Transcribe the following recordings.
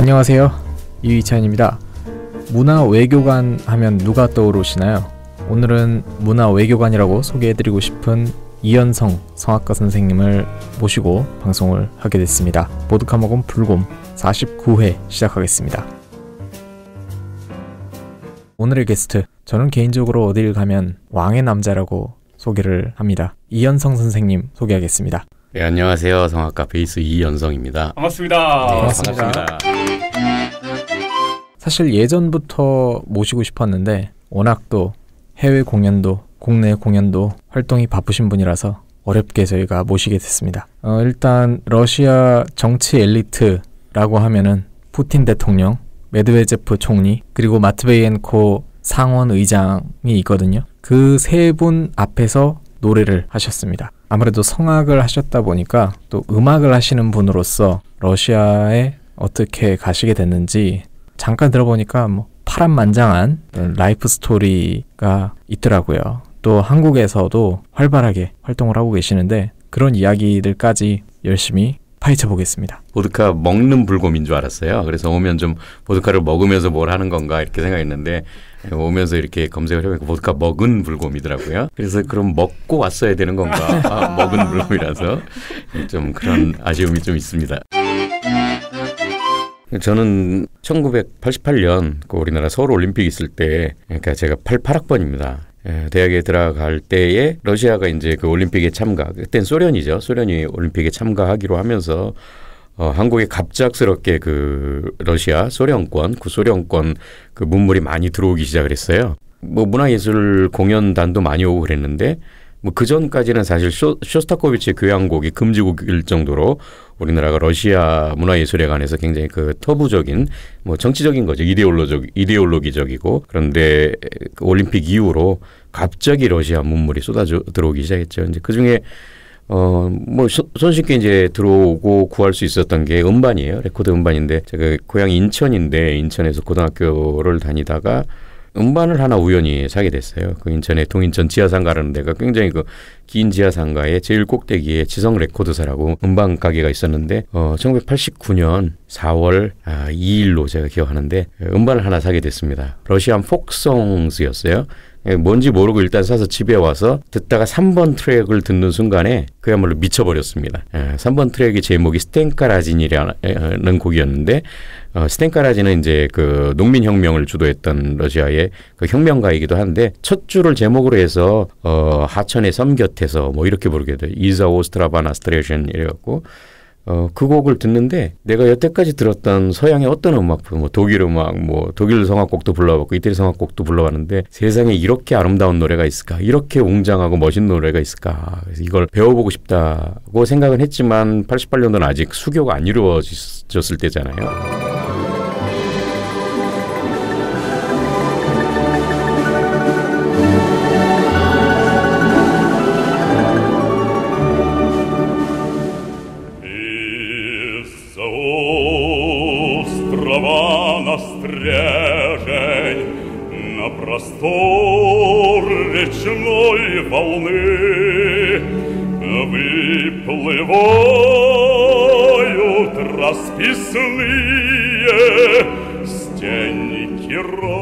안녕하세요, 이휘찬입니다. 문화외교관 하면 누가 떠오르시나요? 오늘은 문화외교관이라고 소개해드리고 싶은 이연성 성악가 선생님을 모시고 방송을 하게 됐습니다. 보드카 먹은 불곰 49회 시작하겠습니다. 오늘의 게스트, 저는 개인적으로 어딜 가면 왕의 남자라고 소개를 합니다. 이연성 선생님 소개하겠습니다. 네, 안녕하세요. 성악가 베이스 이연성입니다. 반갑습니다. 네, 반갑습니다. 사실 예전부터 모시고 싶었는데 워낙 또 해외 공연도 국내 공연도 활동이 바쁘신 분이라서 어렵게 저희가 모시게 됐습니다. 일단 러시아 정치 엘리트라고 하면은 푸틴 대통령, 메드베제프 총리, 그리고 마트베이엔코 상원 의장이 있거든요. 그 세 분 앞에서 노래를 하셨습니다. 아무래도 성악을 하셨다 보니까 또 음악을 하시는 분으로서 러시아에 어떻게 가시게 됐는지 잠깐 들어보니까 파란만장한 라이프 스토리가 있더라고요. 또 한국에서도 활발하게 활동을 하고 계시는데 그런 이야기들까지 열심히 파헤쳐 보겠습니다. 보드카 먹는 불곰인 줄 알았어요. 그래서 오면 좀 보드카를 먹으면서 뭘 하는 건가 이렇게 생각했는데 오면서 이렇게 검색을 해보니까 보드카 먹은 불곰이더라고요. 그래서 그럼 먹고 왔어야 되는 건가? 먹은 불곰이라서 좀 그런 아쉬움이 좀 있습니다. 저는 1988년 우리나라 서울올림픽 있을 때, 그러니까 제가 88학번입니다. 대학에 들어갈 때에 러시아가 이제 그 올림픽에 그땐 소련이죠. 소련이 올림픽에 참가하기로 하면서 한국에 갑작스럽게 그 러시아 소련권, 구소련권 그 문물이 많이 들어오기 시작을 했어요. 문화예술 공연단도 많이 오고 그랬는데 그 전까지는 사실 쇼스타코비치의 교향곡이 금지곡일 정도로 우리나라가 러시아 문화예술에 관해서 굉장히 그 터부적인 정치적인 거죠. 이데올로기적이고 그런데 그 올림픽 이후로 갑자기 러시아 문물이 쏟아져 들어오기 시작했죠. 이제 그 중에 손쉽게 이제 들어오고 구할 수 있었던 게 음반이에요. 레코드 음반인데 제가 고향이 인천인데 인천에서 고등학교를 다니다가 음반을 하나 우연히 사게 됐어요. 그 인천에 동인천 지하상가라는 데가 굉장히 그 긴 지하상가의 제일 꼭대기에 지성 레코드사라고 음반 가게가 있었는데 1989년 4월 2일로 제가 기억하는데 음반을 하나 사게 됐습니다. 러시안 폭송스였어요. 뭔지 모르고 일단 사서 집에 와서 듣다가 3번 트랙을 듣는 순간에 그야말로 미쳐버렸습니다. 3번 트랙의 제목이 스텐카라진이라는 곡이었는데 스텐카라진은 이제 그 농민혁명을 주도했던 러시아의 그 혁명가이기도 한데 첫 줄을 제목으로 해서 하천의 섬 곁에서 이렇게 부르게 돼요. 이자 오스트라바나 스트레션 이래갖고 그 곡을 듣는데 내가 여태까지 들었던 서양의 어떤 음악들, 독일 음악, 독일 성악곡도 불러봤고 이태리 성악곡도 불러봤는데 세상에 이렇게 아름다운 노래가 있을까? 이렇게 웅장하고 멋있는 노래가 있을까? 그래서 이걸 배워보고 싶다고 생각은 했지만 88년도는 아직 수교가 안 이루어졌을 때잖아요. На простор речной волны выплывают расписные стенники розино-челны.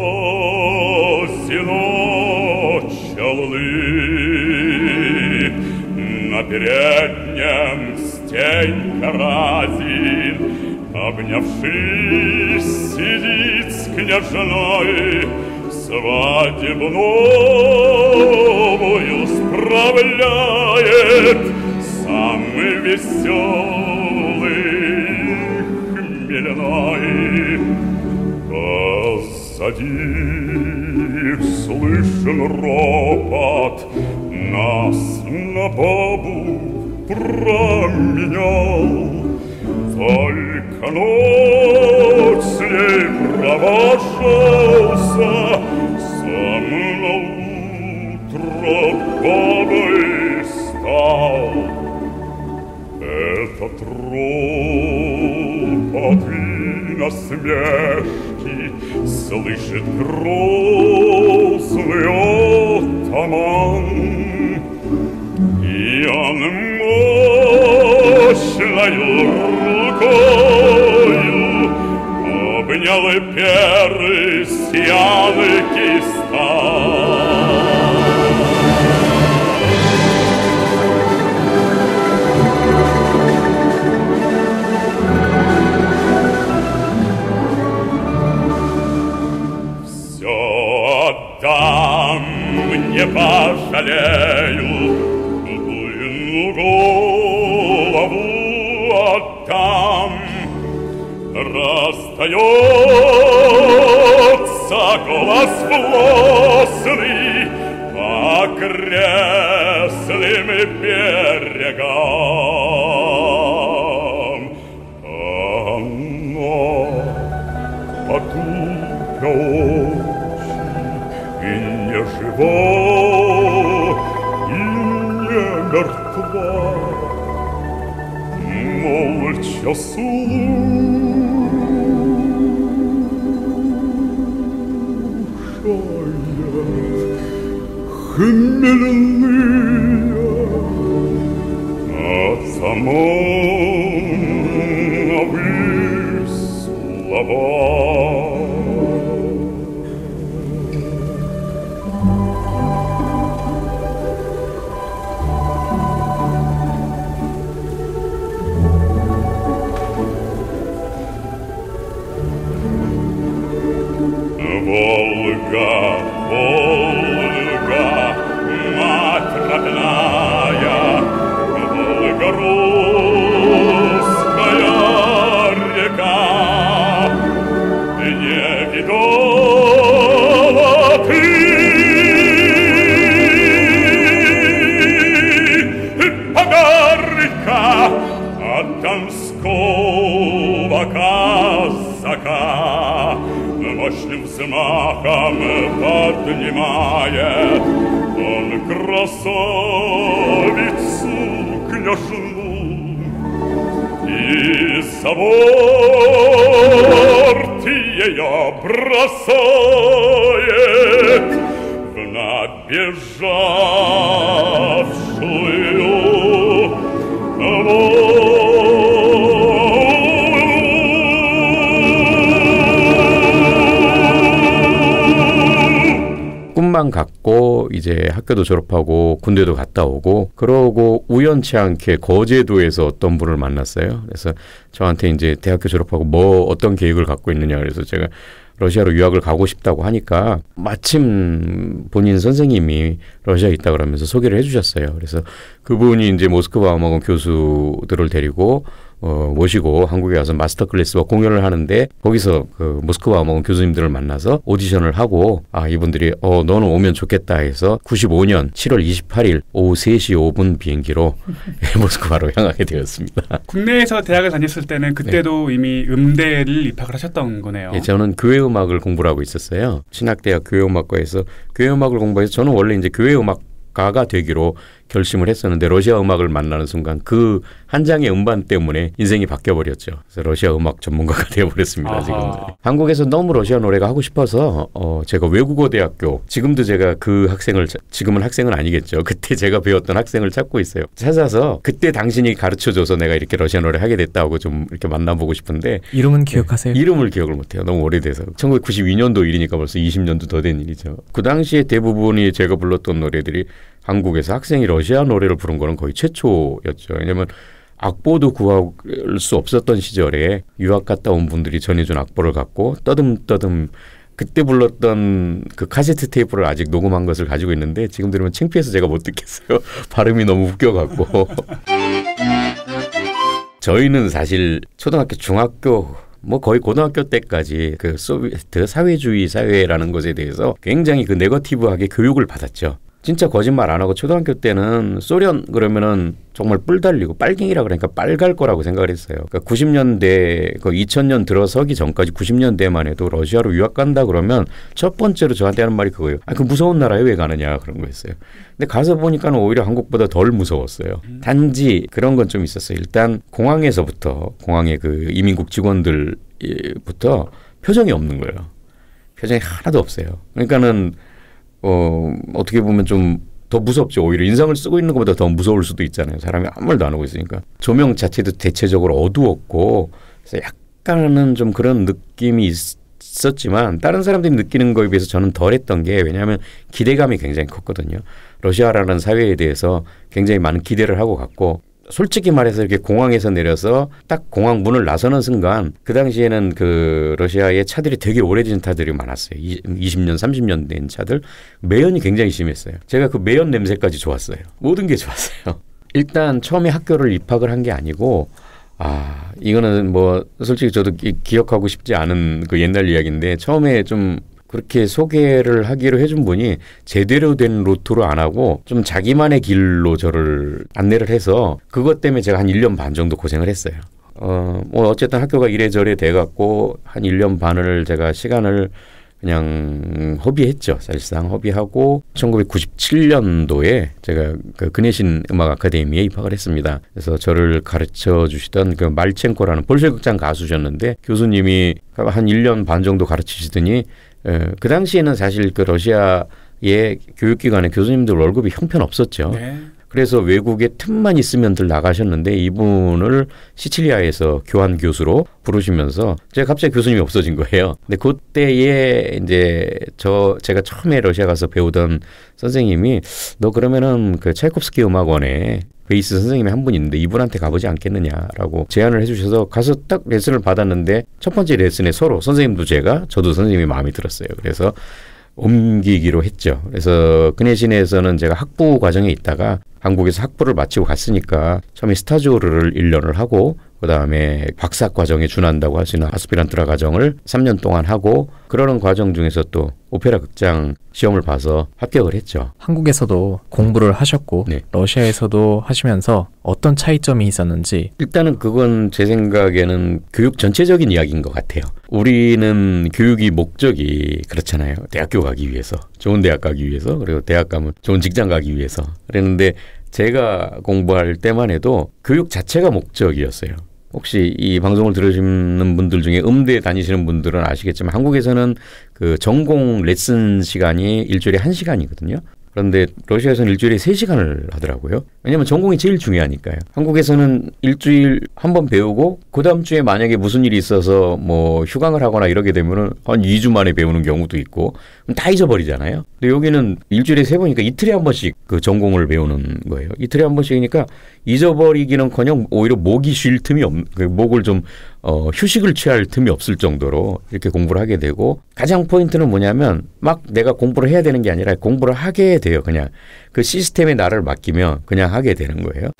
На переднем Стенька Разин, обнявшись, сидит с княжной, свадебную справляет, самый веселый хмельной. Позади слышен ропот, нас на бабу променял. Только ночь с ней провожался, сам на утро бабой стал. Этот ропот и насмешки слышит грозный атаман, и он мощною рукою гняли перы, сияли киста. Отдам, не пожалею, буйную голову отдам. Расстается голос властный по окрестным берегам. Оно потупя и не жива, и не мертва, молча слушая хмельные от самого слова. Волга, Волга, мать родная, Волга русская река, не видала ты погарка от донского казака. Мощным взмахом поднимает он красавицу княжну и за борт ее бросает в набежавшую воду. 꿈만 갖고 이제 학교도 졸업하고 군대도 갔다 오고 그러고 우연치 않게 거제도에서 어떤 분을 만났어요. 그래서 저한테 이제 대학교 졸업하고 뭐 어떤 계획을 갖고 있느냐 그래서 제가 러시아로 유학을 가고 싶다고 하니까 마침 본인 선생님이 러시아에 있다 그러면서 소개를 해주셨어요. 그래서 그분이 이제 모스크바 음악원 교수들을 데리고 모시고 한국에 와서 마스터 클래스와 공연을 하는데 거기서 그 모스크바 음악원 교수님들을 만나서 오디션을 하고 이분들이 너는 오면 좋겠다 해서 95년 7월 28일 오후 3시 5분 비행기로 모스크바로 향하게 되었습니다. 국내에서 대학을 다녔을 때는 그때도 네. 이미 음대를 입학을 하셨던 거네요. 예, 저는 교회 음악을 공부를 하고 있었어요. 신학대학 교회음악과에서 교회음악을 공부해서 저는 원래 이제 교회음악가가 되기로 결심을 했었는데 러시아 음악을 만나는 순간 그 한 장의 음반 때문에 인생이 바뀌어버렸죠. 그래서 러시아 음악 전문가가 되어버렸습니다. 지금 한국에서 너무 러시아 노래가 하고 싶어서 제가 외국어 대학교 지금도 제가 그 학생을 지금은 학생은 아니겠죠. 그때 제가 배웠던 학생을 찾고 있어요. 찾아서 그때 당신이 가르쳐줘서 내가 이렇게 러시아 노래 하게 됐다고 좀 이렇게 만나보고 싶은데 이름은 기억하세요? 이름을 기억을 못해요. 너무 오래돼서 1992년도 일이니까 벌써 20년도 더 된 일이죠. 그 당시에 대부분이 제가 불렀던 노래들이 한국에서 학생이 러시아 노래를 부른 거는 거의 최초였죠. 왜냐하면 악보도 구할 수 없었던 시절에 유학 갔다 온 분들이 전해준 악보를 갖고 떠듬떠듬 그때 불렀던 그 카세트 테이프를 아직 녹음한 것을 가지고 있는데 지금 들으면 창피해서 제가 못 듣겠어요. 발음이 너무 웃겨갖고. 저희는 사실 초등학교, 중학교 뭐 거의 고등학교 때까지 그 소비에트 사회주의 사회라는 것에 대해서 굉장히 그 네거티브하게 교육을 받았죠. 진짜 거짓말 안 하고 초등학교 때는 소련 그러면은 정말 뿔 달리고 빨갱이라 그러니까 빨갈 거라고 생각을 했어요. 그러니까 90년대, 그 2000년 들어서기 전까지 90년대만 해도 러시아로 유학 간다 그러면 첫 번째로 저한테 하는 말이 그거예요. 그 무서운 나라에 왜 가느냐 그런 거였어요. 근데 가서 보니까는 오히려 한국보다 덜 무서웠어요. 단지 그런 건 좀 있었어요. 일단 공항에서부터 공항의 그 이민국 직원들부터 표정이 없는 거예요. 표정이 하나도 없어요. 그러니까는 어떻게 보면 좀 더 무섭죠. 오히려 인상을 쓰고 있는 것보다 더 무서울 수도 있잖아요. 사람이 아무 말도 안 하고 있으니까. 조명 자체도 대체적으로 어두웠고 그래서 약간은 좀 그런 느낌이 있었지만 다른 사람들이 느끼는 거에 비해서 저는 덜했던 게 왜냐하면 기대감이 굉장히 컸거든요. 러시아라는 사회에 대해서 굉장히 많은 기대를 하고 갔고 솔직히 말해서 이렇게 공항에서 내려서 딱 공항 문을 나서는 순간 그 당시에는 그 러시아의 차들이 되게 오래된 차들이 많았어요. 20년, 30년 된 차들. 매연이 굉장히 심했어요. 제가 그 매연 냄새까지 좋았어요. 모든 게 좋았어요. 일단 처음에 학교를 입학을 한 게 아니고 이거는 뭐 솔직히 저도 기억하고 싶지 않은 그 옛날 이야기인데 처음에 좀 그렇게 소개를 하기로 해준 분이 제대로 된 루트로 안 하고 좀 자기만의 길로 저를 안내를 해서 그것 때문에 제가 한 1년 반 정도 고생을 했어요. 뭐 어쨌든 학교가 이래저래 돼갖고 한 1년 반을 제가 시간을 그냥 허비했죠. 사실상 허비하고 1997년도에 제가 그 그네신 음악 아카데미에 입학을 했습니다. 그래서 저를 가르쳐 주시던 그 말첸코라는 볼셰 극장 가수셨는데 교수님이 한 1년 반 정도 가르치시더니 그 당시에는 사실 그 러시아의 교육기관의 교수님들 월급이 형편없었죠. 네. 그래서 외국에 틈만 있으면들 나가셨는데 이분을 시칠리아에서 교환 교수로 부르시면서 제가 갑자기 교수님이 없어진 거예요. 근데 그때에 이제 제가 처음에 러시아 가서 배우던 선생님이 너 그러면은 그 차이콥스키 음악원에 베이스 선생님이 한 분 있는데 이분한테 가보지 않겠느냐라고 제안을 해주셔서 가서 딱 레슨을 받았는데 첫 번째 레슨에 서로 선생님도 제가 저도 선생님이 마음에 들었어요. 그래서 옮기기로 했죠. 그래서 그네신에서는 제가 학부 과정에 있다가 한국에서 학부를 마치고 갔으니까 처음에 스타지오를 1년을 하고 그다음에 박사 과정에 준한다고 할 수 있는 아스피란트라 과정을 3년 동안 하고 그러는 과정 중에서 또 오페라 극장 시험을 봐서 합격을 했죠. 한국에서도 공부를 하셨고 네. 러시아에서도 하시면서 어떤 차이점이 있었는지 일단은 그건 제 생각에는 교육 전체적인 이야기인 것 같아요. 우리는 교육이 목적이 그렇잖아요. 대학교 가기 위해서, 좋은 대학 가기 위해서, 그리고 대학 가면 좋은 직장 가기 위해서 그랬는데 제가 공부할 때만 해도 교육 자체가 목적이었어요. 혹시 이 방송을 들으시는 분들 중에 음대 다니시는 분들은 아시겠지만 한국에서는 그 전공 레슨 시간이 일주일에 1시간이거든요. 그런데 러시아에서는 일주일에 3시간을 하더라고요. 왜냐하면 전공이 제일 중요하니까요. 한국에서는 일주일 한 번 배우고 그 다음 주에 만약에 무슨 일이 있어서 뭐 휴강을 하거나 이러게 되면은 한 2주 만에 배우는 경우도 있고 그럼 다 잊어버리잖아요. 근데 여기는 일주일에 3번이니까 이틀에 한 번씩 그 전공을 배우는 거예요. 이틀에 한 번씩이니까 잊어버리기는커녕 오히려 목이 쉴 틈이 목을 좀 휴식을 취할 틈이 없을 정도로 이렇게 공부를 하게 되고 가장 포인트는 뭐냐면 막 내가 공부를 해야 되는 게 아니라 공부를 하게 돼요. 그냥 그 시스템에 나를 맡기면 그냥 하게 되는 거예요.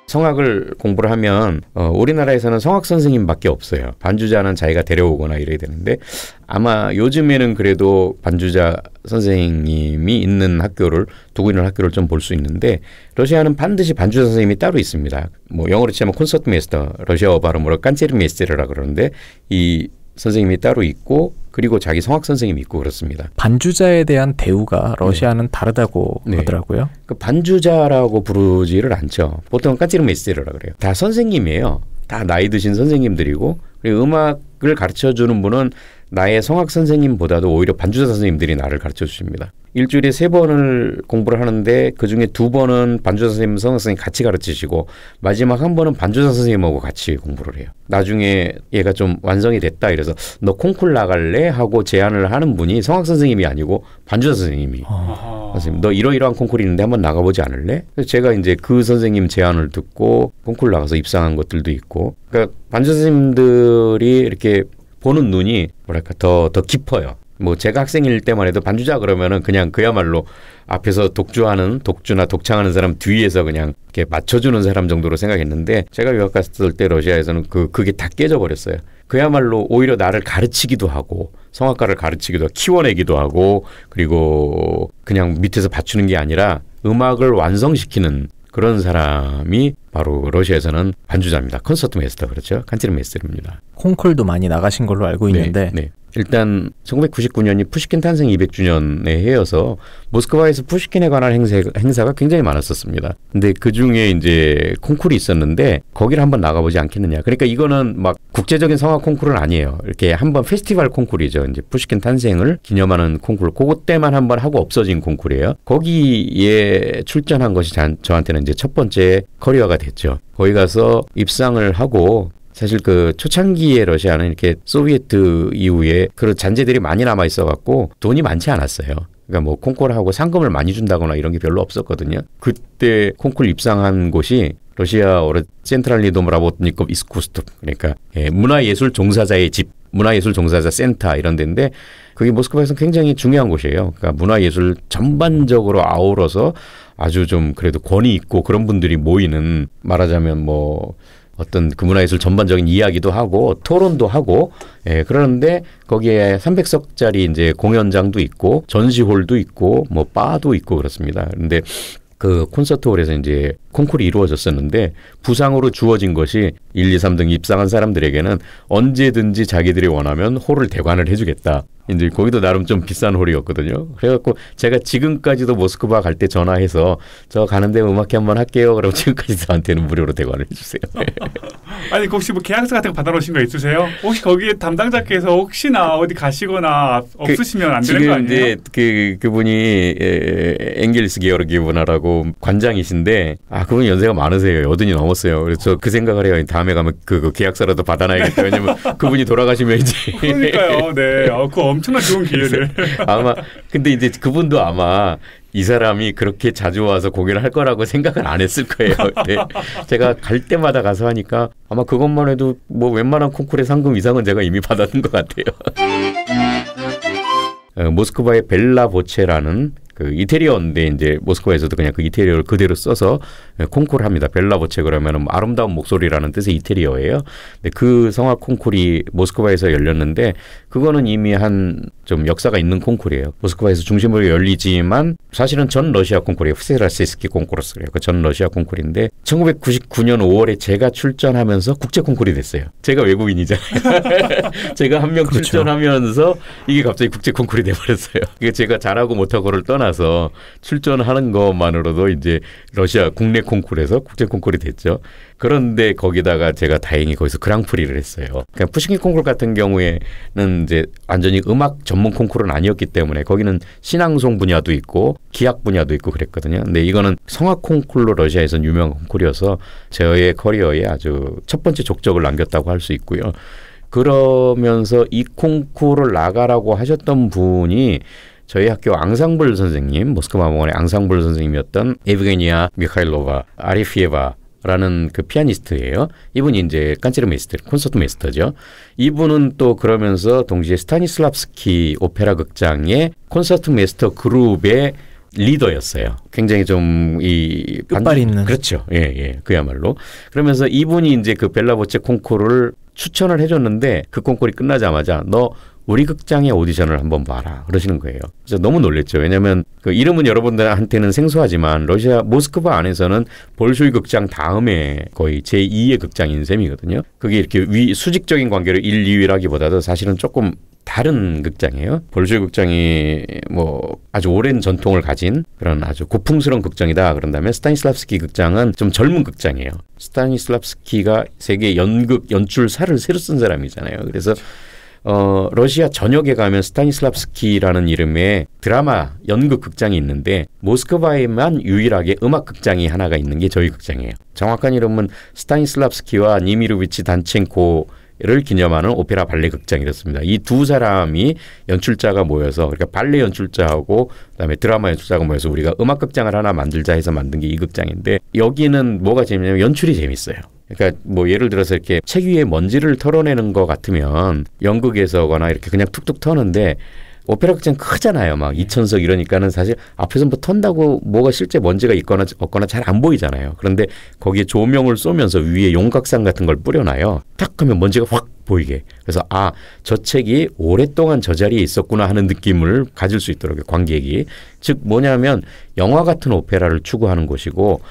성악을 공부를 하면 우리나라에서는 성악 선생님밖에 없어요. 반주자는 자기가 데려오거나 이래야 되는데 아마 요즘에는 그래도 반주자 선생님이 있는 학교를 두고 있는 학교를 좀 볼 수 있는데 러시아는 반드시 반주자 선생님이 따로 있습니다. 뭐 영어로 치면 콘서트 메스터, 러시아어 발음으로 깐체르메스테르라 그러는데 이 선생님이 따로 있고 그리고 자기 성악 선생님이 있고 그렇습니다. 반주자에 대한 대우가 러시아는 다르다고 하더라고요. 그 반주자라고 부르지를 않죠. 보통 깐체르메스테르라 그래요. 다 선생님이에요. 다 나이 드신 선생님들이고 그리고 음악을 가르쳐주는 분은 나의 성악 선생님보다도 오히려 반주자 선생님들이 나를 가르쳐 주십니다. 일주일에 3번을 공부를 하는데 그중에 2번은 반주자 선생님, 성악 선생님 같이 가르치시고 마지막 한 번은 반주자 선생님하고 같이 공부를 해요. 나중에 얘가 좀 완성이 됐다 이래서 너 콩쿨 나갈래? 하고 제안을 하는 분이 성악 선생님이 아니고 반주자 선생님이 선생님 너 이러이러한 콩쿨이 있는데 한번 나가보지 않을래? 그래서 제가 이제 그 선생님 제안을 듣고 콩쿨 나가서 입상한 것들도 있고 그러니까 반주자 선생님들이 이렇게 보는 눈이 뭐랄까 더 깊어요. 뭐 제가 학생일 때만 해도 반주자 그러면은 그냥 그야말로 앞에서 독주나 독창하는 사람 뒤에서 그냥 이렇게 맞춰주는 사람 정도로 생각했는데 제가 유학 갔을 때 러시아에서는 그게 다 깨져버렸어요. 그야말로 오히려 나를 가르치기도 하고 성악가를 가르치기도 하고 키워내기도 하고 그리고 그냥 밑에서 받추는 게 아니라 음악을 완성시키는 그런 사람이 바로 러시아에서는 반주자입니다. 콘서트 메스터 그렇죠. 칸체르메스터입니다. 콩쿨도 많이 나가신 걸로 알고 있는데 네. 일단 1999년이 푸시킨 탄생 200주년의 해여서 모스크바에서 푸시킨에 관한 행사가 굉장히 많았었습니다. 근데 그중에 이제 콩쿨이 있었는데 거기를 한번 나가보지 않겠느냐. 그러니까 이거는 막 국제적인 성악 콩쿨은 아니에요. 이렇게 한번 페스티벌 콩쿨이죠. 이제 푸시킨 탄생을 기념하는 콩쿨. 그것 때만 한번 하고 없어진 콩쿨이에요. 거기에 출전한 것이 저한테는 이제 첫 번째 커리어가 됐죠. 거기 가서 입상을 하고 사실 그 초창기의 러시아는 이렇게 소비에트 이후에 그런 잔재들이 많이 남아 있어갖고 돈이 많지 않았어요. 그러니까 뭐 콩쿠르하고 상금을 많이 준다거나 이런 게 별로 없었거든요. 그때 콩쿠르 입상한 곳이 러시아어로 센트랄리 도므라보트니콥 이스쿠스투, 그러니까 문화예술 종사자의 집, 문화예술 종사자 센터 이런 데인데 그게 모스크바에서는 굉장히 중요한 곳이에요. 그러니까 문화예술 전반적으로 아우러서 아주 좀 그래도 권위 있고 그런 분들이 모이는, 말하자면 뭐 어떤 그 문화예술 전반적인 이야기도 하고 토론도 하고, 그러는데 거기에 300석짜리 이제 공연장도 있고 전시홀도 있고 뭐 바도 있고 그렇습니다. 그런데 그 콘서트홀에서 이제 콩쿠르이 이루어졌었는데 부상으로 주어진 것이 1, 2, 3등 입상한 사람들에게는 언제든지 자기들이 원하면 홀을 대관을 해주겠다. 이제 거기도 나름 좀 비싼 홀이었거든요. 그래갖고 제가 지금까지도 모스크바 갈 때 전화해서 저 가는데 음악회 한번 할게요. 그러면 지금까지 저한테는 무료로 대관을 해주세요. 아니 혹시 뭐 계약서 같은 거 받아놓으신 거 있으세요? 혹시 거기에 담당자께서 혹시나 어디 가시거나 없으시면 안 되는 거 아니에요? 지금 이제 그분이 엥겔스 게오르기브나라고 관장이신데 그분이 연세가 많으세요. 80이 넘었어요. 그래서 그 생각을 해요. 다음에 가면 그 계약서라도 받아놔야겠다. 왜냐면 그분이 돌아가시면 이제 그러니까요. 네. 그거 엄청난 좋은 기회를. 아마 근데 이제 그분도 아마 이 사람이 그렇게 자주 와서 공연을 할 거라고 생각을 안 했을 거예요. 네. 제가 갈 때마다 가서 하니까 아마 그것만 해도 뭐 웬만한 콩쿠르의 상금 이상은 제가 이미 받았는 것 같아요. 모스크바의 벨라 보체라는 그 이태리어인데 이제 모스크바에서도 그냥 그 이태리어를 그대로 써서 콩쿠르 합니다. 벨라 보체 그러면은 아름다운 목소리라는 뜻의 이태리어예요. 근데 그 성악 콩쿠르이 모스크바에서 열렸는데 그거는 이미 한 좀 역사가 있는 콩쿠르예요. 모스크바에서 중심으로 열리지만 사실은 전 러시아 콩쿠르예요. 후세라시스키 콩쿠르스 그래요. 그 전 러시아 콩쿠르인데 1999년 5월에 제가 출전하면서 국제 콩쿠르이 됐어요. 제가 외국인이잖아요. 제가 한 명 그렇죠. 출전하면서 이게 갑자기 국제 콩쿠르이 돼버렸어요. 이게 제가 잘하고 못하고를 떠나서 출전하는 것만으로도 이제 러시아 국내 콩쿠르에서 국제 콩쿠르이 됐죠. 그런데 거기다가 제가 다행히 거기서 그랑프리를 했어요. 그러니까 푸시킨 콩쿠르 같은 경우에는 이제 완전히 음악 전문 콩쿠르는 아니었기 때문에 거기는 신앙송 분야도 있고 기악 분야도 있고 그랬거든요. 근데 이거는 성악 콩쿠르로 러시아에서는 유명한 콩쿠르여서 저의 커리어에 아주 첫 번째 족적을 남겼다고 할 수 있고요. 그러면서 이 콩쿠르를 나가라고 하셨던 분이 저희 학교 앙상블 선생님, 모스크바 공원의 앙상블 선생님이었던 에브게니아 미카일로바 아리피에바 라는 그 피아니스트예요. 이분이 이제 깐체르 메이스터, 콘서트 메이스터죠. 이분은 또 그러면서 동시에 스타니슬랍스키 오페라 극장의 콘서트 메이스터 그룹의 리더였어요. 굉장히 좀 이 끝발이 있는. 그렇죠. 예, 그야말로. 그러면서 이분이 이제 그 벨라보체 콩쿠르를 추천을 해줬는데 그 콩쿠르이 끝나자마자 너 우리 극장의 오디션을 한번 봐라 그러시는 거예요. 그래서 너무 놀랬죠. 왜냐하면 그 이름은 여러분들한테는 생소하지만 러시아 모스크바 안에서는 볼쇼이 극장 다음에 거의 제2의 극장인 셈이거든요. 그게 이렇게 수직적인 관계로 1, 2위라기보다도 사실은 조금 다른 극장이에요. 볼쇼이 극장이 뭐 아주 오랜 전통을 가진 그런 아주 고풍스러운 극장이다. 그런다면 스타니슬랍스키 극장은 좀 젊은 극장이에요. 스타니슬랍스키가 세계 연극 연출사를 새로 쓴 사람이잖아요. 그래서 러시아 전역에 가면 스타니슬랍스키라는 이름의 드라마 연극 극장이 있는데 모스크바에만 유일하게 음악 극장이 하나가 있는 게 저희 극장이에요. 정확한 이름은 스타니슬랍스키와 니미르비치 단첸코를 기념하는 오페라 발레 극장이었습니다. 이 두 사람이 연출자가 모여서 그러니까 발레 연출자하고 그다음에 드라마 연출자가 모여서 우리가 음악 극장을 하나 만들자 해서 만든 게 이 극장인데 여기는 뭐가 재밌냐면 연출이 재밌어요. 그러니까 뭐 예를 들어서 이렇게 책 위에 먼지를 털어내는 것 같으면 연극에서거나 이렇게 그냥 툭툭 터는데 오페라 극장 크잖아요. 막 2,000석 이러니까는 사실 앞에서 뭐 턴다고 뭐가 실제 먼지가 있거나 없거나 잘 안 보이잖아요. 그런데 거기에 조명을 쏘면서 위에 용각산 같은 걸 뿌려놔요. 탁 하면 먼지가 확 보이게. 그래서 저 책이 오랫동안 저 자리에 있었구나 하는 느낌을 가질 수 있더라고요. 관객이. 즉 뭐냐면 영화 같은 오페라를 추구하는 곳이고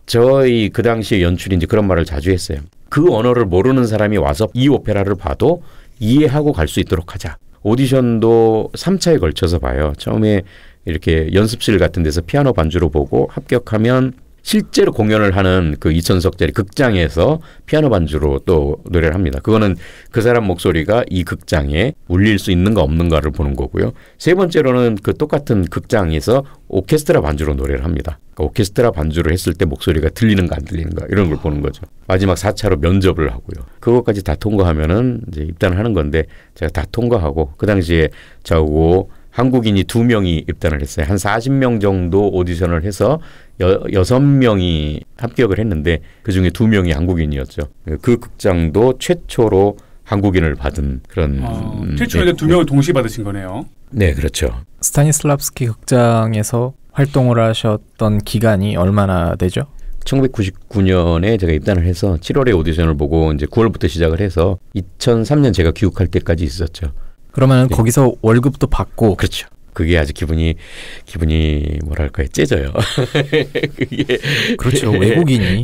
저희 그 당시에 연출이 이제 그런 말을 자주 했어요. 그 언어를 모르는 사람이 와서 이 오페라를 봐도 이해하고 갈 수 있도록 하자. 오디션도 3차에 걸쳐서 봐요. 처음에 이렇게 연습실 같은 데서 피아노 반주로 보고 합격하면 실제로 공연을 하는 그 2,000석짜리 극장에서 피아노 반주로 또 노래를 합니다. 그거는 그 사람 목소리가 이 극장에 울릴 수 있는가 없는가를 보는 거고요. 세 번째로는 그 똑같은 극장에서 오케스트라 반주로 노래를 합니다. 그러니까 오케스트라 반주를 했을 때 목소리가 들리는가 안 들리는가 이런 걸 보는 거죠. 마지막 4차로 면접을 하고요. 그것까지 다 통과하면은 이제 입단을 하는 건데 제가 다 통과하고 그 당시에 저하고 한국인이 2명이 입단을 했어요. 한 40명 정도 오디션을 해서 6명이 합격을 했는데 그중에 2명이 한국인이었죠. 그 극장도 최초로 한국인을 받은 그런 최초에 2명을 동시에 받으신 거네요. 네, 그렇죠. 스타니슬랍스키 극장에서 활동을 하셨던 기간이 얼마나 되죠? 1999년에 제가 입단을 해서 7월에 오디션을 보고 이제 9월부터 시작을 해서 2003년 제가 귀국할 때까지 있었죠. 그러면 거기서 월급도 받고. 그렇죠. 그게 아주 기분이 뭐랄까요, 째져요. 그게 그렇죠. 외국인이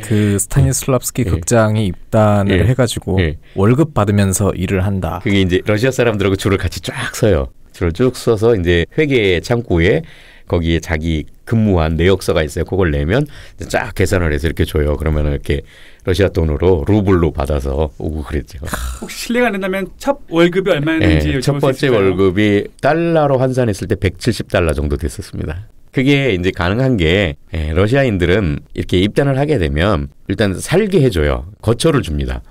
그 스타니슬랍스키 극장에 입단을 해가지고 월급 받으면서 일을 한다. 그게 이제 러시아 사람들하고 줄을 같이 쫙 서요. 줄을 쭉 서서 이제 회계 창구에 거기에 자기 근무한 내역서가 있어요. 그걸 내면 쫙 계산을 해서 이렇게 줘요. 그러면 이렇게 러시아 돈으로 루블로 받아서 오고 그랬죠. 혹시 실례가 안 된다면 첫 월급이 얼마였는지 여쭤볼 수 첫 번째 있을까요? 월급이 달러로 환산했을 때 170달러 정도 됐었습니다. 그게 이제 가능한 게 러시아인들은 이렇게 입단을 하게 되면 일단 살게 해줘요. 거처를 줍니다.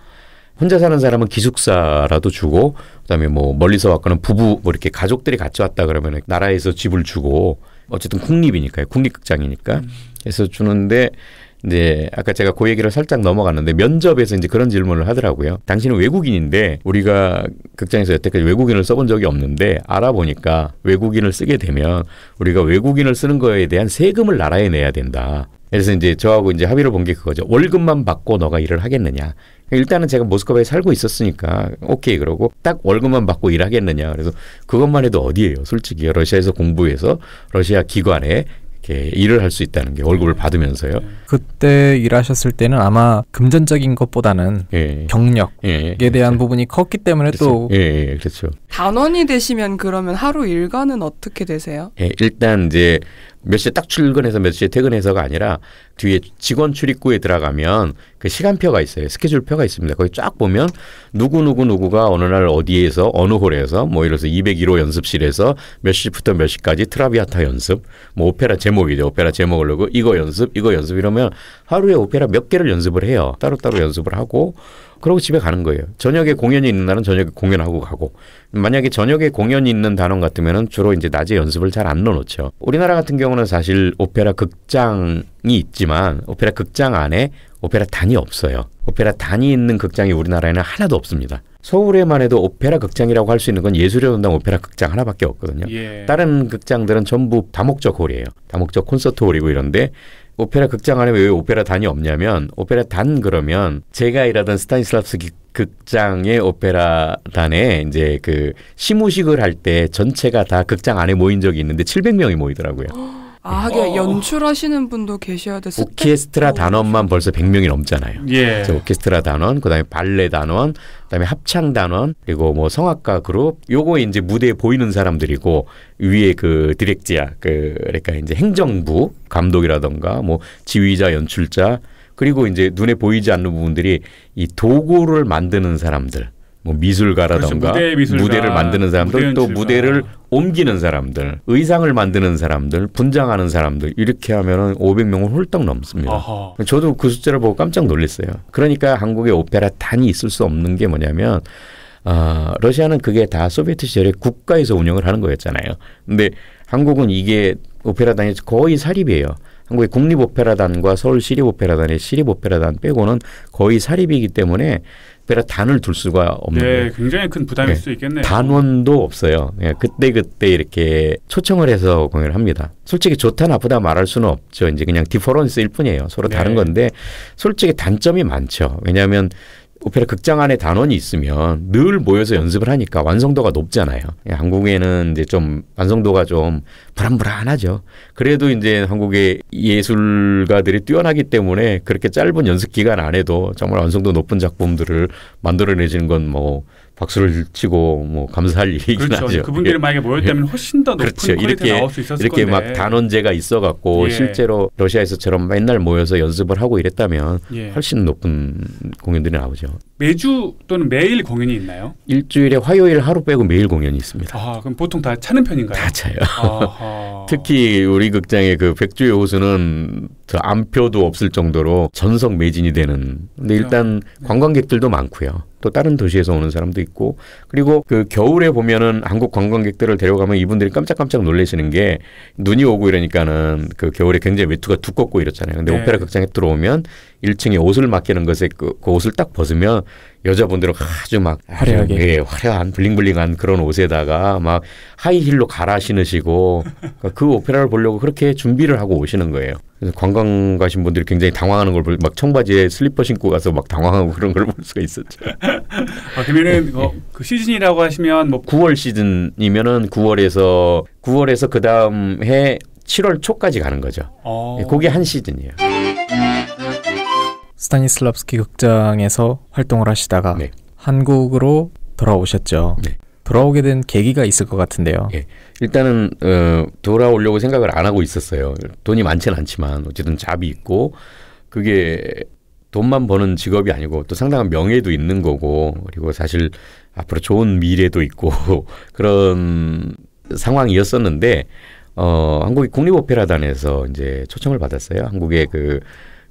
혼자 사는 사람은 기숙사라도 주고 그다음에 뭐 멀리서 왔거나 부부 뭐 이렇게 가족들이 같이 왔다 그러면 나라에서 집을 주고 어쨌든 국립이니까요. 국립극장이니까. 그래서 주는데 이제 아까 제가 그 얘기를 살짝 넘어갔는데 면접에서 이제 그런 질문을 하더라고요. 당신은 외국인인데 우리가 극장에서 여태까지 외국인을 써본 적이 없는데 알아보니까 외국인을 쓰게 되면 우리가 외국인을 쓰는 거에 대한 세금을 나라에 내야 된다. 그래서 이제 저하고 이제 합의를 본 게 그거죠. 월급만 받고 너가 일을 하겠느냐. 일단은 제가 모스크바에 살고 있었으니까 오케이 그러고 딱 월급만 받고 일하겠느냐. 그래서 그것만 해도 어디예요. 솔직히 러시아에서 공부해서 러시아 기관에 이렇게 일을 할 수 있다는 게 월급을 받으면서요. 그때 일하셨을 때는 아마 금전적인 것보다는 경력에 대한 부분이 컸기 때문에 그렇죠. 또 그렇죠. 단원이 되시면 그러면 하루 일과는 어떻게 되세요? 일단 이제 몇 시에 딱 출근해서 몇 시에 퇴근해서가 아니라 뒤에 직원 출입구에 들어가면 그 시간표가 있어요. 스케줄표가 있습니다. 거기 쫙 보면 누구가 어느 날 어디에서 어느 홀에서 뭐 예를 들어서 201호 연습실에서 몇 시부터 몇 시까지 트라비아타 연습 뭐 오페라 제목이죠. 오페라 제목을 넣고 이거 연습 이러면 하루에 오페라 몇 개를 연습을 해요. 따로따로 연습을 하고 그러고 집에 가는 거예요. 저녁에 공연이 있는 날은 저녁에 공연하고 가고 만약에 저녁에 공연이 있는 단원 같으면은 주로 이제 낮에 연습을 잘 안 넣어놓죠. 우리나라 같은 경우는 사실 오페라 극장이 있지만 오페라 극장 안에 오페라 단이 없어요. 오페라 단이 있는 극장이 우리나라에는 하나도 없습니다. 서울에만 해도 오페라 극장이라고 할 수 있는 건 예술의 전당 오페라 극장 하나밖에 없거든요. 다른 극장들은 전부 다목적 홀이에요. 다목적 콘서트 홀이고 이런데 오페라 극장 안에 왜 오페라 단이 없냐면 오페라 단 그러면 제가 일하던 스타니슬랍스키 극장의 오페라 단에 이제 그 시무식을 할 때 전체가 다 극장 안에 모인 적이 있는데 700명이 모이더라고요. 하긴 연출하시는 분도 계셔야 됐을 때 오케스트라 단원만 벌써 100명이 넘잖아요. 오케스트라 단원, 그다음에 발레 단원, 그다음에 합창 단원, 그리고 뭐 성악가 그룹, 요거 이제 무대에 보이는 사람들이고 위에 그 디렉지아 그러니까 이제 행정부 감독이라던가 뭐 지휘자, 연출자, 그리고 이제 눈에 보이지 않는 부분들이 이 도구를 만드는 사람들. 뭐 미술가라던가 그렇죠. 무대를 만드는 사람들 또 무대를 옮기는 사람들 의상을 만드는 사람들 분장하는 사람들 이렇게 하면은 500명은 훌떡 넘습니다. 아하. 저도 그 숫자를 보고 깜짝 놀랐어요. 그러니까 한국에 오페라 단이 있을 수 없는 게 뭐냐면 러시아는 그게 다 소비에트 시절에 국가에서 운영을 하는 거였잖아요. 근데 한국은 이게 오페라단이 거의 사립이에요. 한국의 국립오페라단과 서울 시립오페라단의 시립오페라단 빼고는 거의 사립이기 때문에 오페라 단을 둘 수가 없는 거예요. 굉장히 큰 부담일 수 있겠네요. 단원도 없어요. 그때 이렇게 초청을 해서 공연을 합니다. 솔직히 좋다 나쁘다 말할 수는 없죠. 이제 그냥 디퍼런스일 뿐이에요. 서로 다른 건데 솔직히 단점이 많죠. 왜냐하면 오페라 극장 안에 단원이 있으면 늘 모여서 연습을 하니까 완성도가 높잖아요. 한국에는 이제 좀 완성도가 좀 불안불안하죠. 그래도 이제 한국의 예술가들이 뛰어나기 때문에 그렇게 짧은 연습 기간 안에도 정말 완성도 높은 작품들을 만들어내시는 건 뭐 박수를 치고 뭐 감사할 일이긴 그렇죠. 하죠. 그분들이 만약에 모였다면 훨씬 더 높은 그렇죠. 퀄리티가 나올 수 있었을 이렇게 건데. 막 단원제가 있어갖고 예. 실제로 러시아에서처럼 맨날 모여서 연습을 하고 이랬다면 예. 훨씬 높은 공연들이 나오죠. 매주 또는 매일 공연이 있나요? 일주일에 화요일 하루 빼고 매일 공연이 있습니다. 아, 그럼 보통 다 차는 편인가요? 다 차요. 아하. 특히 우리 극장의 그 백주의 호수는 저 안표도 없을 정도로 전석 매진이 되는. 근데 일단 관광객들도 많고요. 또 다른 도시에서 오는 사람도 있고, 그리고 그 겨울에 보면은 한국 관광객들을 데려가면 이분들이 깜짝깜짝 놀라시는 게 눈이 오고 이러니까는 그 겨울에 굉장히 외투가 두껍고 이렇잖아요. 근데 네. 오페라 극장에 들어오면 1층에 옷을 맡기는 것에 그 옷을 딱 벗으면 여자분들은 아주 막 화려하게. 예, 화려한 블링블링한 그런 옷에다가 막 하이힐로 갈아 신으시고 그 오페라를 보려고 그렇게 준비를 하고 오시는 거예요. 그래서 관광 가신 분들이 굉장히 당황하는 걸 막 청바지에 슬리퍼 신고 가서 막 당황하고 그런 걸 볼 수가 있었죠. 아, 그러면은 그 시즌이라고 하시면 뭐 9월 시즌이면은 9월에서 그 다음 해 7월 초까지 가는 거죠. 예, 그게 한 시즌이에요. 스타니슬랍스키 극장에서 활동을 하시다가 네. 한국으로 돌아오셨죠. 네. 돌아오게 된 계기가 있을 것 같은데요. 예. 일단은 돌아오려고 생각을 안 하고 있었어요. 돈이 많지는 않지만 어쨌든 잡이 있고 그게 돈만 버는 직업이 아니고 또 상당한 명예도 있는 거고, 그리고 사실 앞으로 좋은 미래도 있고 그런 상황이었었는데 한국의 국립오페라단에서 이제 초청을 받았어요. 한국의 그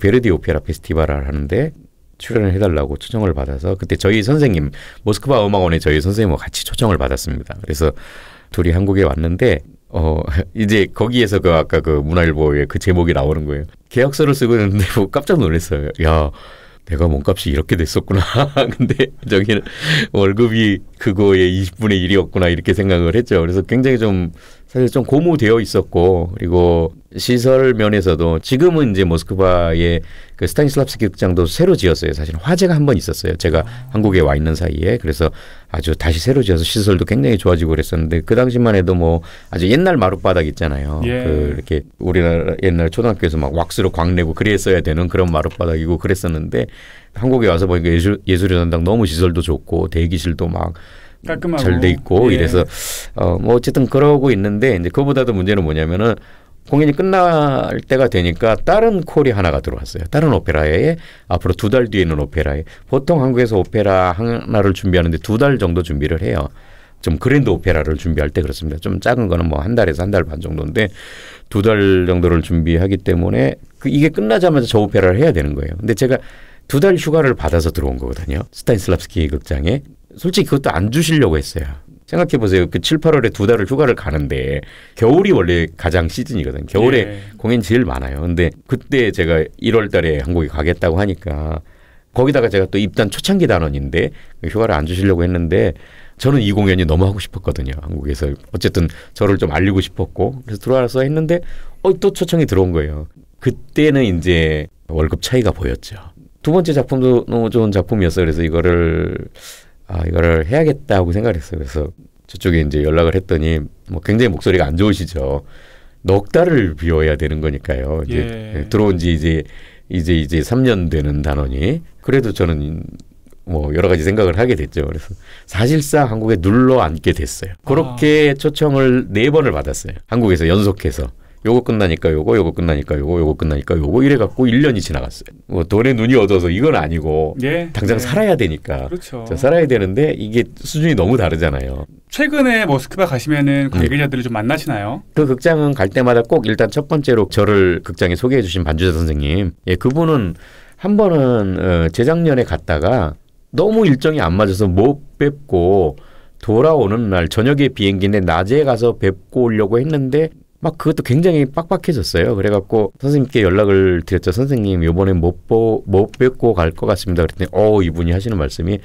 베르디 오페라 페스티벌을 하는데 출연을 해달라고 초청을 받아서 그때 저희 선생님 모스크바 음악원의 저희 선생님과 같이 초청을 받았습니다. 그래서 둘이 한국에 왔는데 이제 거기에서 그 아까 그 문화일보에 그 제목이 나오는 거예요. 계약서를 쓰고 있는데 뭐 깜짝 놀랐어요. 야, 내가 몸값이 이렇게 됐었구나. 근데 저기는 월급이 그거의 20분의 1이었구나 이렇게 생각을 했죠. 그래서 굉장히 좀 사실 좀 고무되어 있었고, 그리고 시설 면에서도 지금은 이제 모스크바의 그 스타니슬랍스키 극장도 새로 지었어요. 사실 화재가 한 번 있었어요. 제가 한국에 와 있는 사이에. 그래서 아주 다시 새로 지어서 시설도 굉장히 좋아지고 그랬었는데 그 당시만 해도 뭐 아주 옛날 마룻바닥 있잖아요. 예. 그 이렇게 우리나라 옛날 초등학교에서 막 왁스로 광내고 그랬어야 되는 그런 마룻바닥이고 그랬었는데 한국에 와서 보니까 예술의 전당 너무 시설도 좋고 대기실도 막 깔끔하고 잘 돼 있고 예. 이래서 뭐 어쨌든 그러고 있는데 이제 그보다도 문제는 뭐냐면은 공연이 끝날 때가 되니까 다른 콜이 하나가 들어왔어요. 다른 오페라에 앞으로 2달 뒤에 있는 오페라에 보통 한국에서 오페라 하나를 준비하는데 2달 정도 준비를 해요. 좀 그랜드 오페라를 준비할 때 그렇습니다. 좀 작은 거는 뭐 한 달에서 한 달 반 정도인데 2달 정도를 준비하기 때문에 이게 끝나자마자 저 오페라를 해야 되는 거예요. 근데 제가 2달 휴가를 받아서 들어온 거거든요. 스타니슬랍스키 극장에. 솔직히 그것도 안 주시려고 했어요. 생각해보세요. 그 7, 8월에 2달을 휴가를 가는데 겨울이 원래 가장 시즌이거든요. 겨울에 예. 공연이 제일 많아요. 근데 그때 제가 1월 달에 한국에 가겠다고 하니까 거기다가 제가 또 입단 초창기 단원인데 휴가를 안 주시려고 했는데 저는 이 공연이 너무 하고 싶었거든요. 한국에서. 어쨌든 저를 좀 알리고 싶었고 그래서 들어와서 했는데 또 초청이 들어온 거예요. 그때는 이제 월급 차이가 보였죠. 두 번째 작품도 너무 좋은 작품이었어요. 그래서 이거를 해야겠다고 생각을 했어요. 그래서 저쪽에 이제 연락을 했더니 뭐 굉장히 목소리가 안 좋으시죠. 넉 달을 비워야 되는 거니까요. 이제 예. 들어온 지 이제 3년 되는 단원이. 그래도 저는 뭐 여러 가지 생각을 하게 됐죠. 그래서 사실상 한국에 눌러 앉게 됐어요. 그렇게 초청을 4번을 받았어요. 한국에서 연속해서. 요거 끝나니까 요거 끝나니까 요거 끝나니까 요거 이래갖고 1년이 지나갔어요. 뭐 돈에 눈이 어두워서 이건 아니고 예. 당장 예. 살아야 되니까. 그렇죠. 살아야 되는데 이게 수준이 너무 다르잖아요. 최근에 모스크바 가시면은 관계자들을 좀 만나시나요? 그 극장은 갈 때마다 꼭 일단 첫 번째로 저를 극장에 소개해 주신 반주자 선생님. 예, 그분은 한 번은 재작년에 갔다가 너무 일정이 안 맞아서 못 뵙고 돌아오는 날 저녁에 비행기인데 낮에 가서 뵙고 오려고 했는데 막 그것도 굉장히 빡빡해졌어요. 그래갖고 선생님께 연락을 드렸죠. 선생님 이번에 못 뵙고 갈 것 같습니다. 그랬더니 이분이 하시는 말씀이